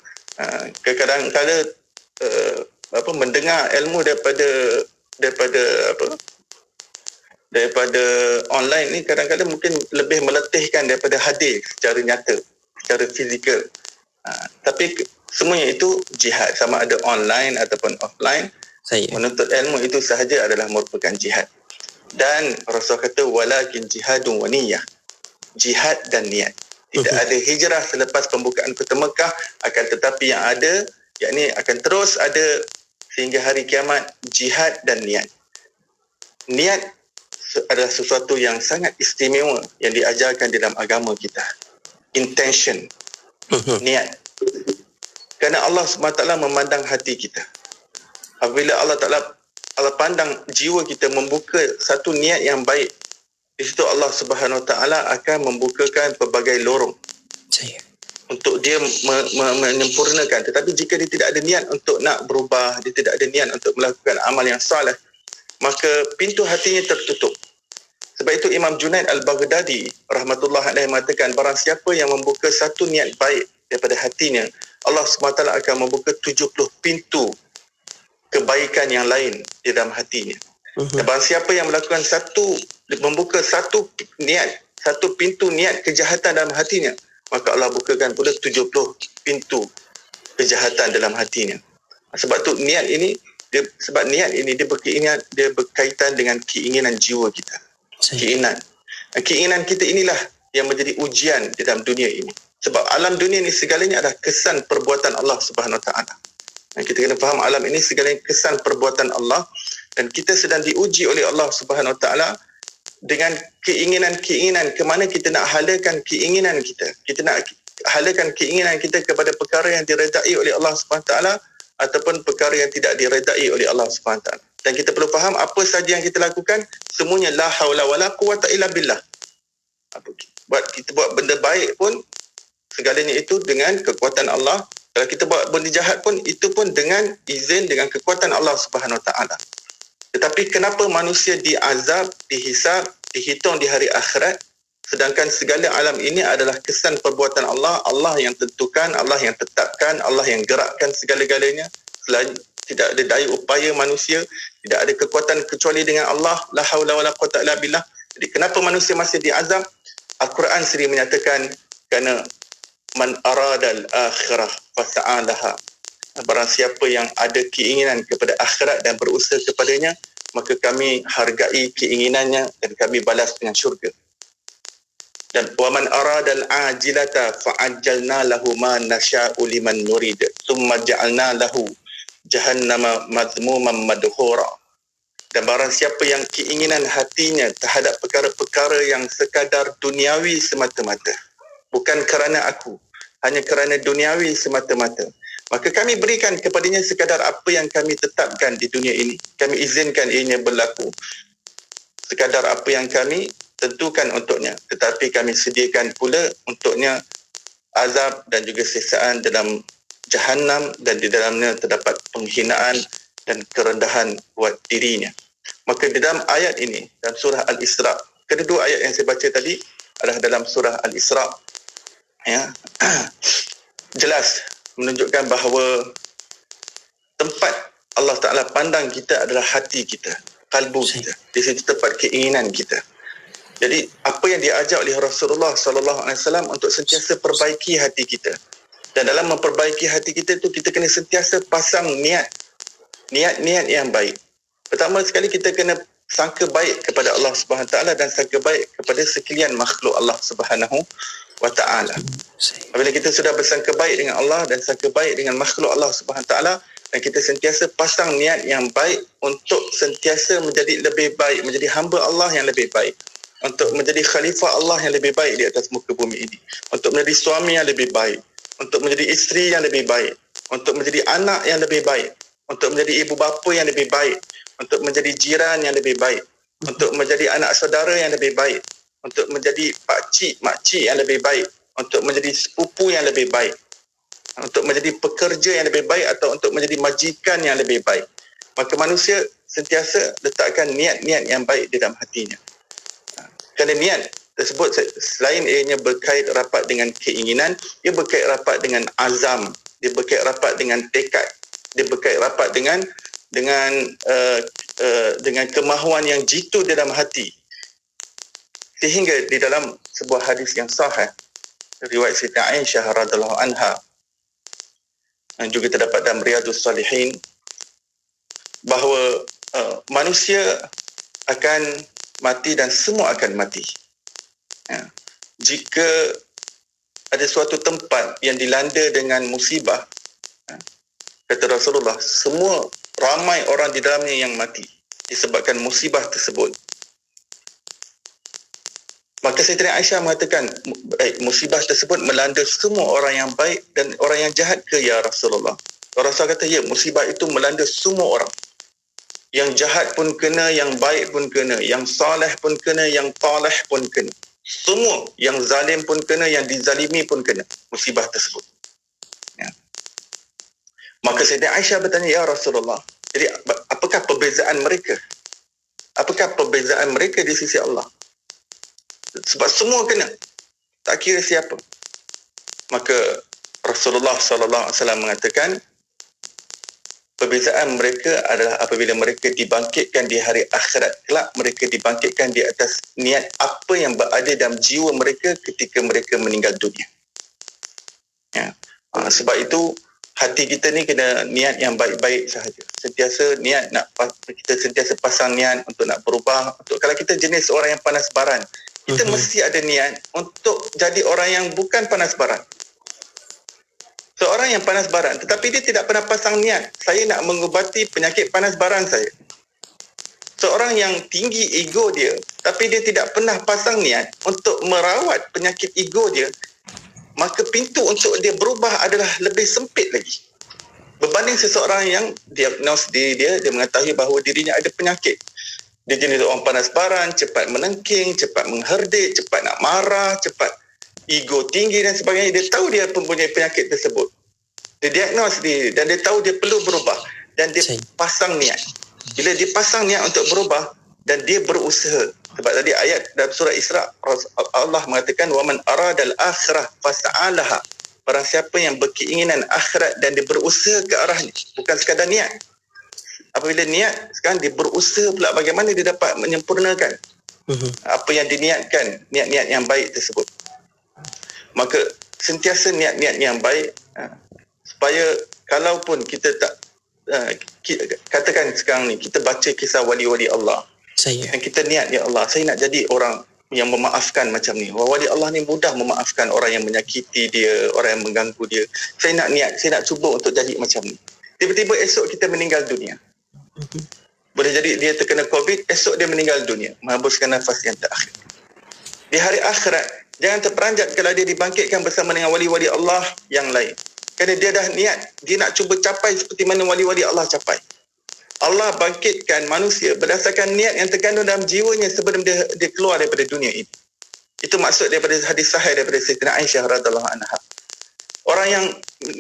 Kadang-kadang mendengar ilmu daripada online ni kadang-kadang mungkin lebih meletihkan daripada hadir secara nyata, secara fizikal. Tapi semuanya itu jihad, sama ada online ataupun offline. Menuntut ilmu itu sahaja adalah merupakan jihad. Dan Rasul kata walakin jihadun wa niyyah. Jihad dan niat. Tidak ada hijrah selepas pembukaan kota Mekah, akan tetapi yang ada, yakni akan terus ada sehingga hari kiamat, jihad dan niat. Niat adalah sesuatu yang sangat istimewa yang diajarkan dalam agama kita. Intention, niat. Kerana Allah SWT memandang hati kita. Apabila Allah pandang jiwa kita membuka satu niat yang baik, di situ Allah Subhanahu Wa Taala akan membukakan pelbagai lorong untuk dia menyempurnakan. Tetapi jika dia tidak ada niat untuk nak berubah, dia tidak ada niat untuk melakukan amal yang saleh, maka pintu hatinya tertutup. Sebab itu Imam Junaid Al-Baghdadi rahmatullah alaihi mengatakan, barang siapa yang membuka satu niat baik daripada hatinya, Allah SWT akan membuka 70 pintu kebaikan yang lain di dalam hatinya. Dan barang siapa yang membuka satu pintu niat kejahatan dalam hatinya, maka Allah bukakan pula 70 pintu kejahatan dalam hatinya. Sebab tu niat ini dia berkaitan dengan keinginan jiwa kita. Keinginan kita inilah yang menjadi ujian di dalam dunia ini. Sebab alam dunia ini segalanya adalah kesan perbuatan Allah Subhanahu Wa Taala. Dan kita kena faham alam ini segalanya kesan perbuatan Allah, dan kita sedang diuji oleh Allah Subhanahu Wa Taala dengan keinginan-keinginan, ke mana kita nak halakan keinginan kita. Kita nak halakan keinginan kita kepada perkara yang diredai oleh Allah Subhanahu Wa Taala ataupun perkara yang tidak diredai oleh Allah Subhanahu Wa Taala. Dan kita perlu faham apa saja yang kita lakukan, semuanya la haula wala quwata illa billah. Kita buat benda baik pun, segalanya itu dengan kekuatan Allah. Kalau kita buat benda jahat pun, itu pun dengan izin, dengan kekuatan Allah Subhanahu Wa Taala. Tetapi kenapa manusia diazab, dihisab, dihitung di hari akhirat, sedangkan segala alam ini adalah kesan perbuatan Allah, Allah yang tentukan, Allah yang tetapkan, Allah yang gerakkan segala-galanya. Tidak ada daya upaya manusia, tidak ada kekuatan kecuali dengan Allah, la haula wala quwata illa billah. Jadi kenapa manusia masih diazab? Al-Quran sendiri menyatakan, kerana man aradal akhirah fasa'alaha. Barang siapa yang ada keinginan kepada akhirat dan berusaha kepadanya, maka kami hargai keinginannya dan kami balas dengan syurga. Dan waman aradal ajilata fa'ajjalna lahu ma nasha'u liman nurid thumma ja'alna lahu jahannama madhmuman madhura. Dan barang siapa yang keinginan hatinya terhadap perkara-perkara yang sekadar duniawi semata-mata, bukan kerana aku, hanya kerana duniawi semata-mata, maka kami berikan kepadanya sekadar apa yang kami tetapkan di dunia ini. Kami izinkan ianya berlaku sekadar apa yang kami tentukan untuknya. Tetapi kami sediakan pula untuknya azab dan juga siksaan dalam Jahannam, dan di dalamnya terdapat penghinaan dan kerendahan buat dirinya. Maka di dalam ayat ini, dalam surah Al-Isra, kedua ayat yang saya baca tadi adalah dalam surah Al-Isra, ya, jelas menunjukkan bahawa tempat Allah Ta'ala pandang kita adalah hati kita, kalbu kita. Di situ tempat keinginan kita. Jadi apa yang diajar oleh Rasulullah SAW untuk sentiasa perbaiki hati kita. Dan dalam memperbaiki hati kita itu, kita kena sentiasa pasang niat-niat yang baik. Pertama sekali, kita kena sangka baik kepada Allah Subhanahu Taala dan sangka baik kepada sekalian makhluk Allah Subhanahu wa Taala. Apabila kita sudah bersangka baik dengan Allah dan sangka baik dengan makhluk Allah Subhanahu Taala, dan kita sentiasa pasang niat yang baik untuk sentiasa menjadi lebih baik, menjadi hamba Allah yang lebih baik, untuk menjadi khalifah Allah yang lebih baik di atas muka bumi ini, untuk menjadi suami yang lebih baik, untuk menjadi isteri yang lebih baik, untuk menjadi anak yang lebih baik, untuk menjadi ibu bapa yang lebih baik, untuk menjadi jiran yang lebih baik, untuk menjadi anak saudara yang lebih baik, untuk menjadi pakcik, makcik yang lebih baik, untuk menjadi sepupu yang lebih baik, untuk menjadi pekerja yang lebih baik, atau untuk menjadi majikan yang lebih baik. Maka manusia sentiasa letakkan niat-niat yang baik di dalam hatinya. Kerana niat tersebut selain ianya berkait rapat dengan keinginan, ia berkait rapat dengan azam, dia berkait rapat dengan tekad, dia berkait rapat dengan kemahuan yang jitu di dalam hati. Sehingga di dalam sebuah hadis yang sahih riwayat Siti Aisyah radhiyallahu anha, yang juga terdapat dalam Riyadhus Salihin, bahawa manusia akan mati dan semua akan mati. Jika ada suatu tempat yang dilanda dengan musibah, kata Rasulullah, semua ramai orang di dalamnya yang mati disebabkan musibah tersebut. Maka Sayyidina Aisyah mengatakan, musibah tersebut melanda semua orang yang baik dan orang yang jahat ke ya Rasulullah? Rasulullah kata, ya, musibah itu melanda semua orang. Yang jahat pun kena, yang baik pun kena, yang saleh pun kena, yang taleh pun kena. Semua, yang zalim pun kena, yang dizalimi pun kena musibah tersebut. Ya. Maka Sayyidina Aisyah bertanya, ya Rasulullah, jadi apakah perbezaan mereka? Apakah perbezaan mereka di sisi Allah? Sebab semua kena, tak kira siapa. Maka Rasulullah SAW mengatakan, perbezaan mereka adalah apabila mereka dibangkitkan di hari akhirat kelak, mereka dibangkitkan di atas niat apa yang berada dalam jiwa mereka ketika mereka meninggal dunia. Ya. Sebab itu hati kita ni kena niat yang baik-baik sahaja. Sentiasa niat kita sentiasa pasang niat untuk nak berubah. Kalau kita jenis orang yang panas baran, kita mesti ada niat untuk jadi orang yang bukan panas baran. Seorang yang panas baran, tetapi dia tidak pernah pasang niat, saya nak mengubati penyakit panas baran saya. Seorang yang tinggi ego dia, tapi dia tidak pernah pasang niat untuk merawat penyakit ego dia, maka pintu untuk dia berubah adalah lebih sempit lagi. Berbanding seseorang yang diagnos diri dia mengetahui bahawa dirinya ada penyakit. Dia jenis orang panas baran, cepat menengking, cepat mengherdik, cepat nak marah, cepat ego tinggi dan sebagainya. Dia tahu dia mempunyai penyakit tersebut. Dia diagnos diri dan dia tahu dia perlu berubah. Dan dia pasang niat. Bila dia pasang niat untuk berubah dan dia berusaha. Sebab tadi ayat dalam surah Isra, Allah mengatakan, وَمَنْ أَرَادَ الْآخِرَةِ فَسَعَالَهَا. Barang siapa yang berkeinginan akhirat dan dia berusaha ke arahnya. Bukan sekadar niat. Apabila niat, sekarang dia berusaha pula bagaimana dia dapat menyempurnakan apa yang diniatkan, niat-niat yang baik tersebut. Maka sentiasa niat-niat yang baik, supaya kalaupun kita tak katakan sekarang ni kita baca kisah wali-wali Allah, dan kita niat, ya Allah, saya nak jadi orang yang memaafkan macam ni. Wali Allah ni mudah memaafkan orang yang menyakiti dia, orang yang mengganggu dia. Saya nak cuba untuk jadi macam ni. Tiba-tiba esok kita meninggal dunia. Boleh jadi dia terkena COVID, esok dia meninggal dunia, menghembuskan nafas yang terakhir. Di hari akhirat, jangan terperanjat kalau dia dibangkitkan bersama dengan wali-wali Allah yang lain. Kerana dia dah niat, dia nak cuba capai seperti mana wali-wali Allah capai. Allah bangkitkan manusia berdasarkan niat yang terkandung dalam jiwanya sebelum dia keluar daripada dunia ini. Itu maksud daripada hadis sahih daripada Sayyidina Aisyah radhiyallahu anha. Orang yang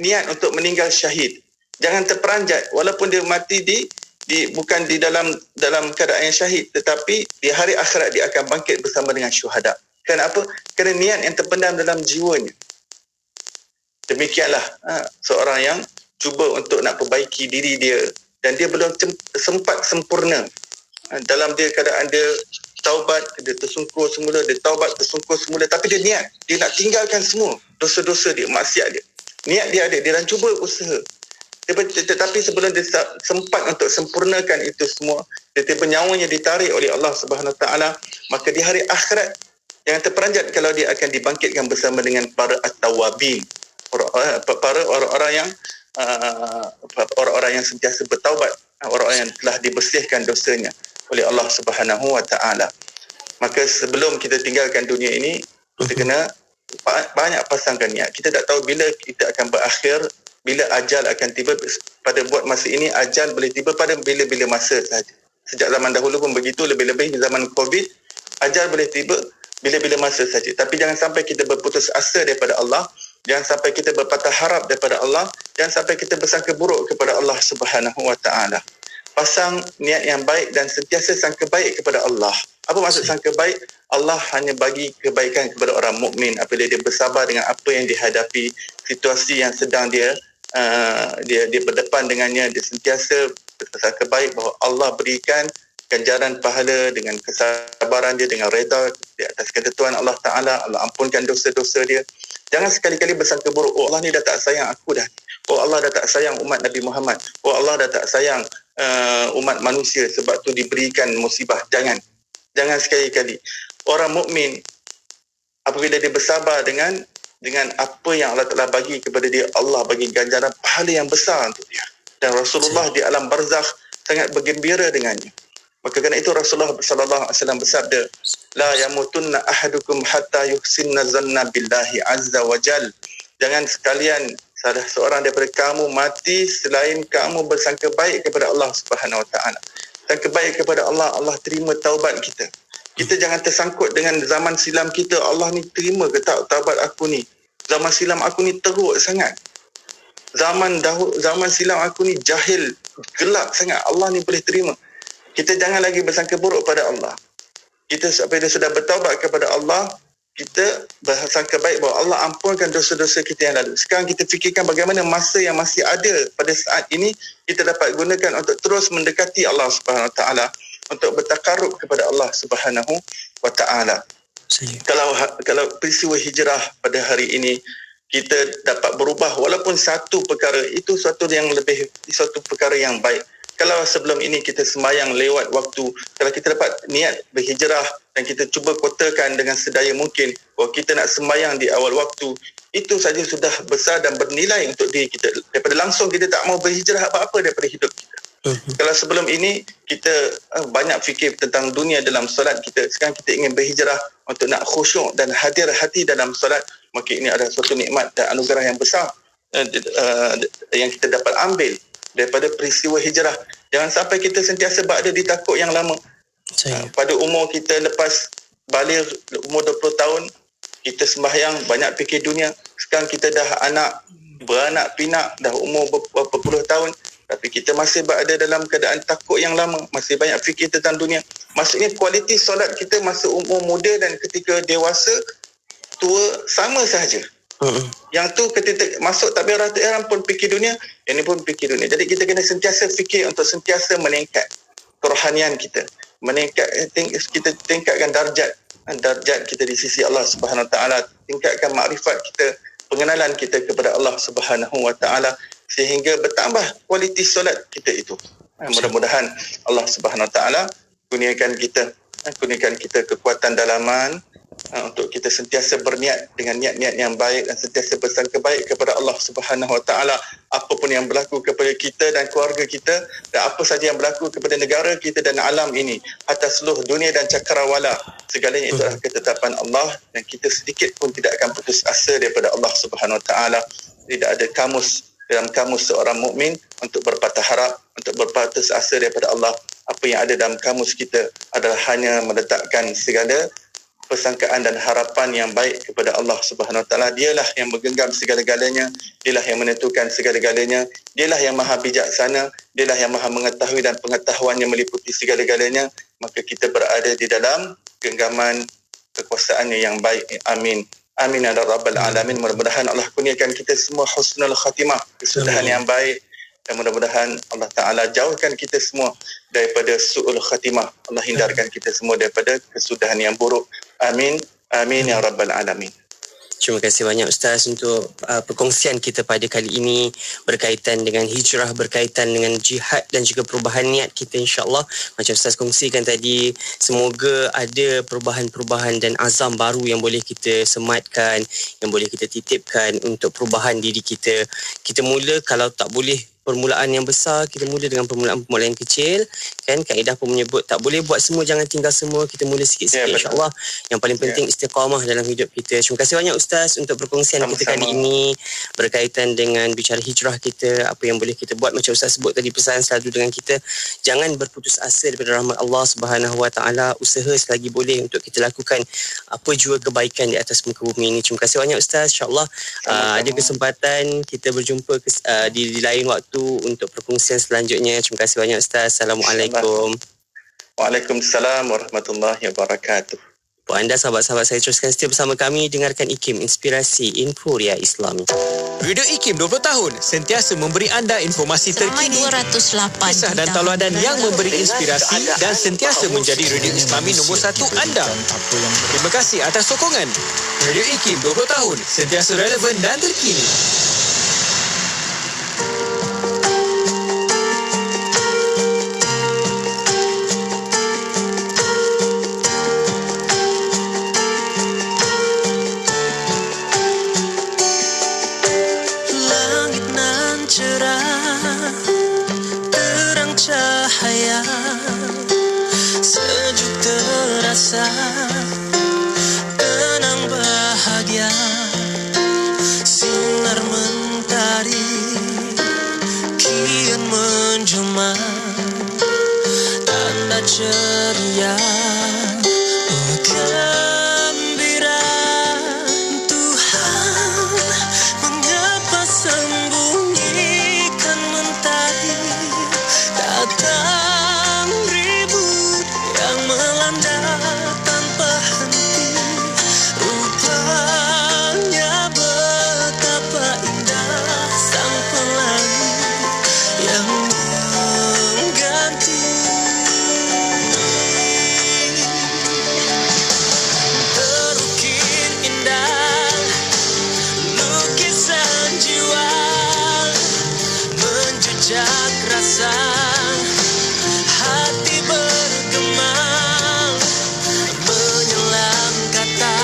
niat untuk meninggal syahid, jangan terperanjat walaupun dia mati bukan di dalam keadaan yang syahid, tetapi di hari akhirat dia akan bangkit bersama dengan syuhada. Kenapa? Kerana niat yang terpendam dalam jiwanya. Demikianlah seorang yang cuba untuk nak perbaiki diri dia dan dia belum sempat sempurna. Dalam dia keadaan dia taubat, dia tersungkur semula, dia taubat tersungkur semula, tapi dia niat, dia nak tinggalkan semua dosa-dosa dia, maksiat dia. Niat dia ada, dia dah cuba usaha. Tetapi sebelum dia sempat untuk sempurnakan itu semua, tiba-tiba nyawanya ditarik oleh Allah Subhanahu Wa Taala, maka di hari akhirat jangan terperanjat kalau dia akan dibangkitkan bersama dengan para at-tawabin, para orang-orang yang sentiasa bertaubat, orang-orang yang telah dibersihkan dosanya oleh Allah Subhanahu Wa Taala. Maka sebelum kita tinggalkan dunia ini, kita kena banyak pasangkan niat. Kita tak tahu bila kita akan berakhir, bila ajal akan tiba. Pada buat masa ini, ajal boleh tiba pada bila-bila masa sahaja. Sejak zaman dahulu pun begitu, lebih-lebih di zaman COVID, ajal boleh tiba bila-bila masa sahaja. Tapi jangan sampai kita berputus asa daripada Allah, jangan sampai kita berpatah harap daripada Allah, jangan sampai kita bersangka buruk kepada Allah Subhanahu Wa Taala. Pasang niat yang baik dan sentiasa sangka baik kepada Allah. Apa maksud sangka baik? Allah hanya bagi kebaikan kepada orang mukmin apabila dia bersabar dengan apa yang dihadapi, situasi yang sedang dia berdepan dengannya. Dia sentiasa bersangka baik bahawa Allah berikan ganjaran pahala dengan kesabaran dia, dengan reda di atas ketentuan Allah Ta'ala. Allah ampunkan dosa-dosa dia. Jangan sekali-kali bersangka buruk, oh Allah ni dah tak sayang aku dah. Oh Allah dah tak sayang umat Nabi Muhammad. Oh Allah dah tak sayang umat manusia, sebab tu diberikan musibah. Jangan sekali-kali. Orang mukmin apabila dia bersabar dengan apa yang Allah Ta'ala bagi kepada dia, Allah bagi ganjaran pahala yang besar untuk dia. Dan Rasulullah di alam barzakh sangat bergembira dengannya. Maka kerana itu Rasulullah sallallahu alaihi wasallam bersabda, la yamutunna ahadukum hatta yuhsinna zanna billahi azza wa jal. Jangan sekalian salah seorang daripada kamu mati selain kamu bersangka baik kepada Allah Subhanahu wa taala. Sangka baik kepada Allah, Allah terima taubat kita. Kita jangan tersangkut dengan zaman silam kita. Allah ni terima ke tak taubat aku ni? Zaman silam aku ni teruk sangat. Zaman silam aku ni jahil, gelap sangat. Allah ni boleh terima. Kita jangan lagi bersangka buruk pada Allah. Kita apabila sudah bertaubat kepada Allah, kita bersangka baik bahawa Allah ampunkan dosa-dosa kita yang lalu. Sekarang kita fikirkan bagaimana masa yang masih ada pada saat ini kita dapat gunakan untuk terus mendekati Allah Subhanahu Wa Taala, untuk bertakarub kepada Allah Subhanahu Wa Taala. Kalau peristiwa hijrah pada hari ini kita dapat berubah walaupun satu perkara, itu suatu perkara yang baik. Kalau sebelum ini kita sembahyang lewat waktu, kalau kita dapat niat berhijrah dan kita cuba kotakan dengan sedaya mungkin bahawa kita nak sembahyang di awal waktu, itu saja sudah besar dan bernilai untuk diri kita. Daripada langsung kita tak mau berhijrah apa-apa daripada hidup kita. Kalau sebelum ini kita banyak fikir tentang dunia dalam solat kita, sekarang kita ingin berhijrah untuk nak khusyuk dan hadir hati dalam solat, maka ini adalah suatu nikmat dan anugerah yang besar yang kita dapat ambil daripada peristiwa hijrah. Jangan sampai kita sentiasa berada di takut yang lama. Pada umur kita lepas balik umur 20 tahun, kita sembahyang banyak fikir dunia. Sekarang kita dah beranak pinak, dah umur berapa puluh tahun, tapi kita masih berada dalam keadaan takut yang lama, masih banyak fikir tentang dunia. Maksudnya kualiti solat kita masa umur muda dan ketika dewasa tua sama sahaja. Yang tu ketika masuk takbiratul ihram pun fikir dunia, yang ni pun fikir dunia. Jadi kita kena sentiasa fikir untuk sentiasa meningkat kerohanian kita, kita tingkatkan darjat kita di sisi Allah Subhanahu Wa Taala, tingkatkan makrifat kita, pengenalan kita kepada Allah Subhanahu Wa Taala, sehingga bertambah kualiti solat kita itu. Mudah-mudahan Allah Subhanahu Wa Taala kurniakan kita kekuatan dalaman untuk kita sentiasa berniat dengan niat-niat yang baik dan sentiasa bersangka baik kepada Allah Subhanahu Wa Taala. Apapun yang berlaku kepada kita dan keluarga kita, dan apa saja yang berlaku kepada negara kita dan alam ini, atas seluruh dunia dan cakrawala, segalanya itu adalah ketetapan Allah, dan kita sedikit pun tidak akan putus asa daripada Allah Subhanahu Wa Taala. Tidak ada dalam kamus seorang mukmin untuk berpatah harap, untuk berputus asa daripada Allah. Apa yang ada dalam kamus kita adalah hanya meletakkan segala persangkaan dan harapan yang baik kepada Allah Subhanahu Wa Taala. Dialah yang menggenggam segala-galanya, dialah yang menentukan segala-galanya, dialah yang maha bijaksana, dialah yang maha mengetahui dan pengetahuannya meliputi segala-galanya. Maka kita berada di dalam genggaman kekuasaannya yang baik. Amin. Amin ya rabbal alamin. Mudah-mudahan Allah kurniakan kita semua husnul khatimah, kesudahan yang baik, dan mudah-mudahan Allah Ta'ala jauhkan kita semua daripada su'ul khatimah. Allah hindarkan kita semua daripada kesudahan yang buruk. Amin. Amin ya rabbal alamin. Terima kasih banyak Ustaz untuk perkongsian kita pada kali ini berkaitan dengan hijrah, berkaitan dengan jihad dan juga perubahan niat kita, insya-Allah. Macam Ustaz kongsikan tadi, semoga ada perubahan-perubahan dan azam baru yang boleh kita sematkan, yang boleh kita titipkan untuk perubahan diri kita. Kita mula, kalau tak boleh permulaan yang besar, kita mula dengan permulaan yang kecil, kan? Kaedah pun menyebut tak boleh buat semua, jangan tinggal semua. Kita mula sikit-sikit, insya-Allah. Yang paling penting istiqamah dalam hidup kita. Terima kasih banyak Ustaz untuk perkongsian kita kali ini berkaitan dengan bicara hijrah kita, apa yang boleh kita buat. Macam Ustaz sebut tadi, pesan selalu dengan kita, jangan berputus asa daripada rahmat Allah Subhanahu Wa Taala. Usaha selagi boleh untuk kita lakukan apa jua kebaikan di atas muka bumi ini. Terima kasih banyak Ustaz. InsyaAllah ada kesempatan kita berjumpa di lain waktu untuk perkongsian selanjutnya. Terima kasih banyak Ustaz. Assalamualaikum. Waalaikumsalam warahmatullahi wabarakatuh. Buat anda sahabat-sahabat saya, teruskan setia bersama kami dengarkan IKIM, Inspirasi Inforia Islami. Radio IKIM 20 tahun sentiasa memberi anda informasi terkini, kisah dan tauladan yang memberi inspirasi dan sentiasa menjadi radio Islami nombor 1 anda. Terima kasih atas sokongan. Radio IKIM 20 tahun sentiasa relevan dan terkini. rasa tenang bahagia, sinar mentari kian menjelma, tanda ceria, gembira. Tuhan, mengapa sembunyikan mentari? Datang ribut yang melanda tanpa henti. Rupanya betapa indah sang pelangi yang mengganti. Terukir indah lukisan jiwa, menjejak rasa hati bergema, menyelam kata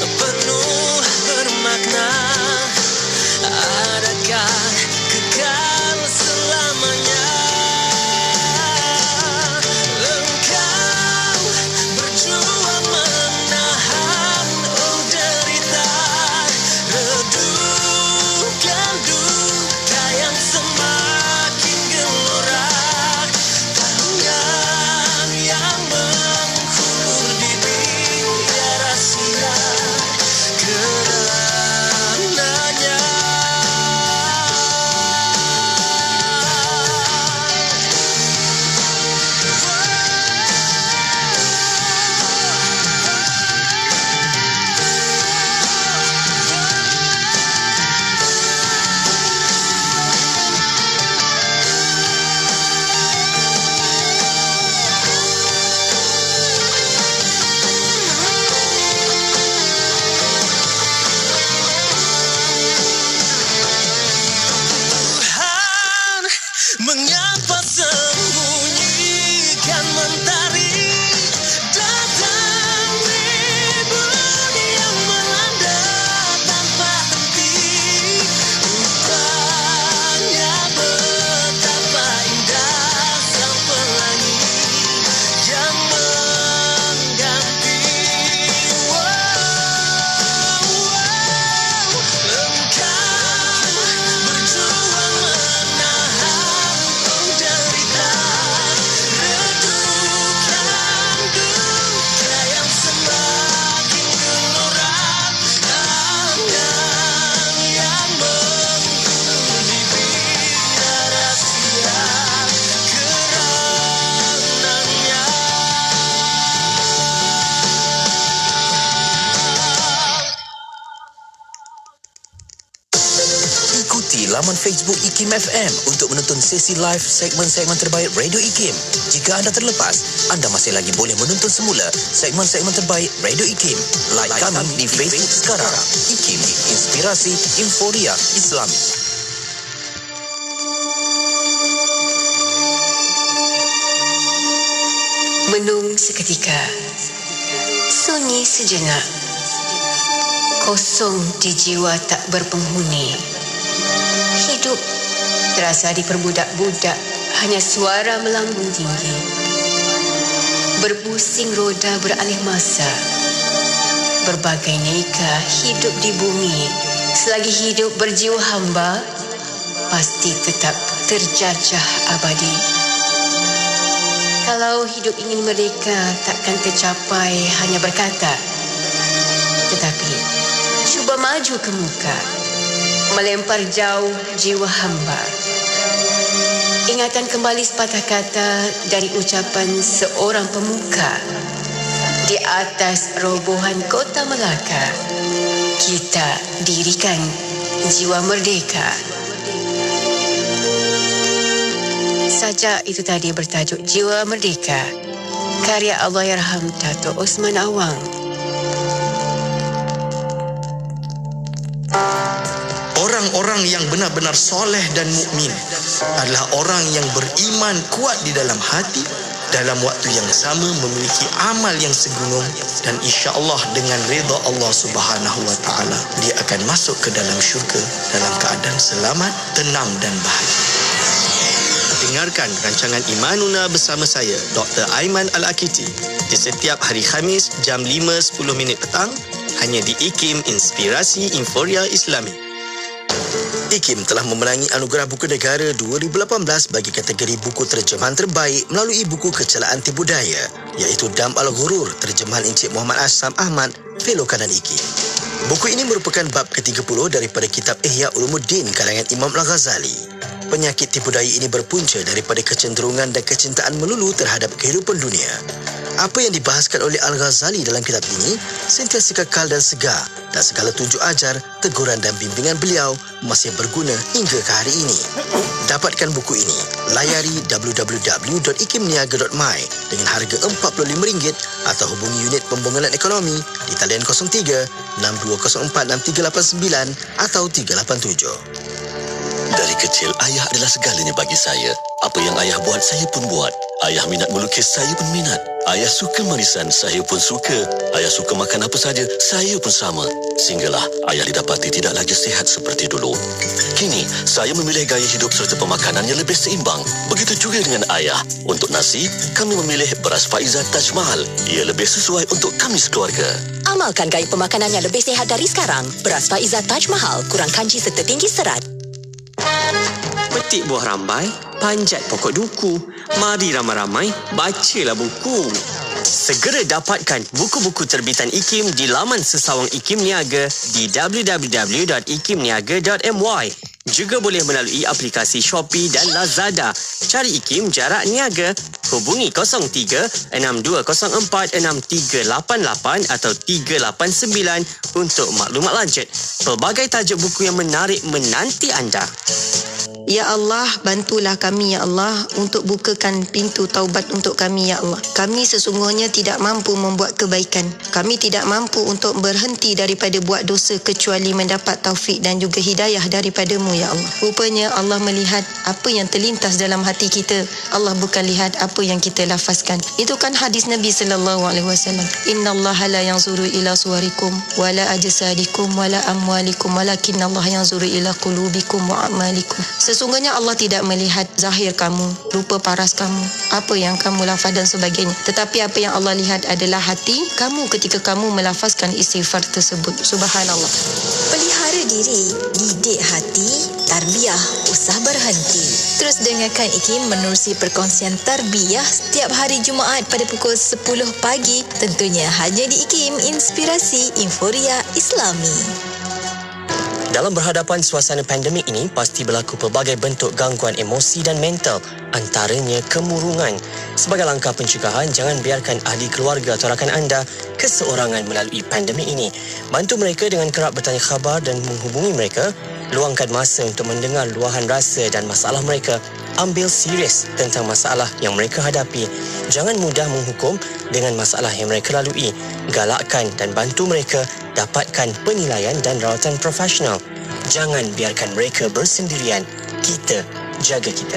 penuh bermakna. Adakah kekal selamanya? Engkau berjuang menahan derita, redupkan duka yang semakin gelora. Tangan yang mengulur di biar rahsia kerananya. Tuhan, mengapa sembunyikan mentari? Datang ribut yang melanda tanpa henti. Rupanya betapa indah sang pelangi yang mengganti. Engkau berjuang menahan derita, redupkan duka yang semakin gelora. Tangan yang mengulur di biar rahsia kerananya. Ikuti laman Facebook IKIM FM untuk menonton sesi live segmen-segmen terbaik Radio IKIM. Jika anda terlepas, anda masih lagi boleh menonton semula segmen-segmen terbaik Radio IKIM. Like kami di Facebook sekarang. IKIM, Inspirasi Inforia Islami. Menung seketika, sunyi sejenak, kosong di jiwa tak berpenghuni. Hidup terasa diperbudak-budak, hanya suara melambung tinggi. Berpusing roda beralih masa, berbagai neka hidup di bumi. Selagi hidup berjiwa hamba, pasti tetap terjajah abadi. Kalau hidup ingin merdeka, takkan tercapai hanya berkata. Tetapi, cuba maju ke muka, melempar jauh jiwa hamba. Ingatan kembali sepatah kata dari ucapan seorang pemuka. Di atas robohan kota Melaka, kita dirikan jiwa merdeka. Sajak itu tadi bertajuk Jiwa Merdeka, karya Allahyarham Dato' Osman Awang. Orang-orang yang benar-benar soleh dan mukmin adalah orang yang beriman kuat di dalam hati, dalam waktu yang sama memiliki amal yang segunung, dan insya-Allah dengan redha Allah Subhanahu wa taala dia akan masuk ke dalam syurga dalam keadaan selamat, tenang dan bahagia. dengarkan rancangan Imanuna bersama saya, Dr. Aiman Al-Akiti, di setiap hari Khamis jam 5.10 petang, hanya di IKIM Inspirasi Inforia Islami. IKIM telah memenangi Anugerah Buku Negara 2018 bagi kategori buku terjemahan terbaik melalui buku Kecelaan Tipu Daya, iaitu Dam Al-Ghurur, terjemahan Encik Muhammad Asam Ahmad, Fellow Kanan IKIM. Buku ini merupakan bab ke-30 daripada kitab Ihya Ulumuddin karangan Imam Al-Ghazali. Penyakit tipu daya ini berpunca daripada kecenderungan dan kecintaan melulu terhadap kehidupan dunia. Apa yang dibahaskan oleh Al-Ghazali dalam kitab ini sentiasa kekal dan segar, dan segala tunjuk ajar, teguran dan bimbingan beliau masih berguna hingga ke hari ini. Dapatkan buku ini, layari www.ikimniaga.my dengan harga RM45 atau hubungi unit pembangunan ekonomi di talian 03 6204 6389 atau 387. Dari kecil, ayah adalah segalanya bagi saya. Apa yang ayah buat, saya pun buat. Ayah minat melukis, saya pun minat. Ayah suka manisan, saya pun suka. Ayah suka makan apa saja, saya pun sama. Sehinggalah ayah didapati tidak lagi sihat seperti dulu. Kini, saya memilih gaya hidup serta pemakanan yang lebih seimbang. Begitu juga dengan ayah. Untuk nasi, kami memilih beras Faiza Taj Mahal. Ia lebih sesuai untuk kami sekeluarga. Amalkan gaya pemakanan yang lebih sihat dari sekarang. Beras Faiza Taj Mahal, kurang kanji serta tinggi serat. Petik buah rambai, panjat pokok duku. Mari ramai-ramai, bacalah buku. Segera dapatkan buku-buku terbitan IKIM di laman sesawang IKIM Niaga di www.ikimniaga.my. Juga boleh melalui aplikasi Shopee dan Lazada. Cari IKIM Jarak Niaga. Hubungi 03-6204-6388 atau 389 untuk maklumat lanjut. Pelbagai tajuk buku yang menarik menanti anda. Ya Allah, bantulah kami ya Allah untuk bukakan pintu taubat untuk kami ya Allah. Kami sesungguhnya tidak mampu membuat kebaikan. Kami tidak mampu untuk berhenti daripada buat dosa kecuali mendapat taufik dan juga hidayah daripada-Mu ya Allah. Rupanya Allah melihat apa yang terlintas dalam hati kita. Allah bukan lihat apa yang kita lafazkan. Itu kan hadis Nabi sallallahu alaihi wasallam. Innallaha la yanzuru ila suwarikum wala ajsadikum wala amwalikum walakinnallaha yanzuru ila qulubikum wa a'malikum. Sesungguhnya Allah tidak melihat zahir kamu, rupa paras kamu, apa yang kamu lafaz dan sebagainya. Tetapi apa yang Allah lihat adalah hati kamu ketika kamu melafazkan istighfar tersebut. Subhanallah. Pelihara diri, didik hati, tarbiyah, usah berhenti. Terus dengarkan IKIM menerusi perkongsian tarbiyah setiap hari Jumaat pada pukul 10 pagi. Tentunya hanya di IKIM Inspirasi Inforia Islami. Dalam berhadapan suasana pandemik ini, pasti berlaku pelbagai bentuk gangguan emosi dan mental, antaranya kemurungan. Sebagai langkah pencegahan, jangan biarkan ahli keluarga atau rakan anda keseorangan melalui pandemik ini. Bantu mereka dengan kerap bertanya khabar dan menghubungi mereka. Luangkan masa untuk mendengar luahan rasa dan masalah mereka. Ambil serius tentang masalah yang mereka hadapi. Jangan mudah menghukum dengan masalah yang mereka lalui. Galakkan dan bantu mereka dapatkan penilaian dan rawatan profesional. Jangan biarkan mereka bersendirian. Kita jaga kita.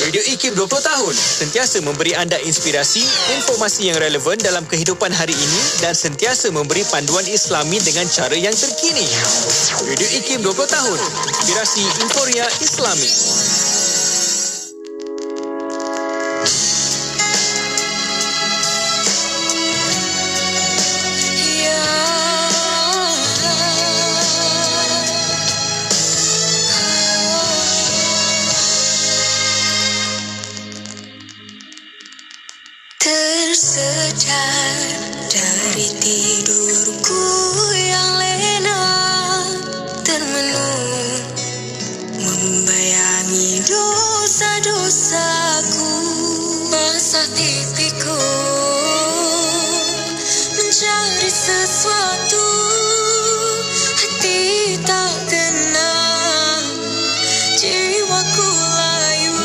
Radio IKIM 20 tahun sentiasa memberi anda inspirasi, informasi yang relevan dalam kehidupan hari ini dan sentiasa memberi panduan Islami dengan cara yang terkini. Radio IKIM 20 tahun, inspirasi Inforia Islami. Tersejar dari tidurku yang lena, termenung membayangi dosa-dosaku. Basah pipiku mencari sesuatu, hati tak tenang, jiwaku layu.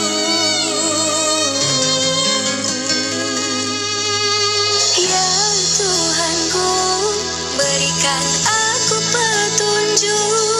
Ya Tuhanku, berikan aku petunjuk.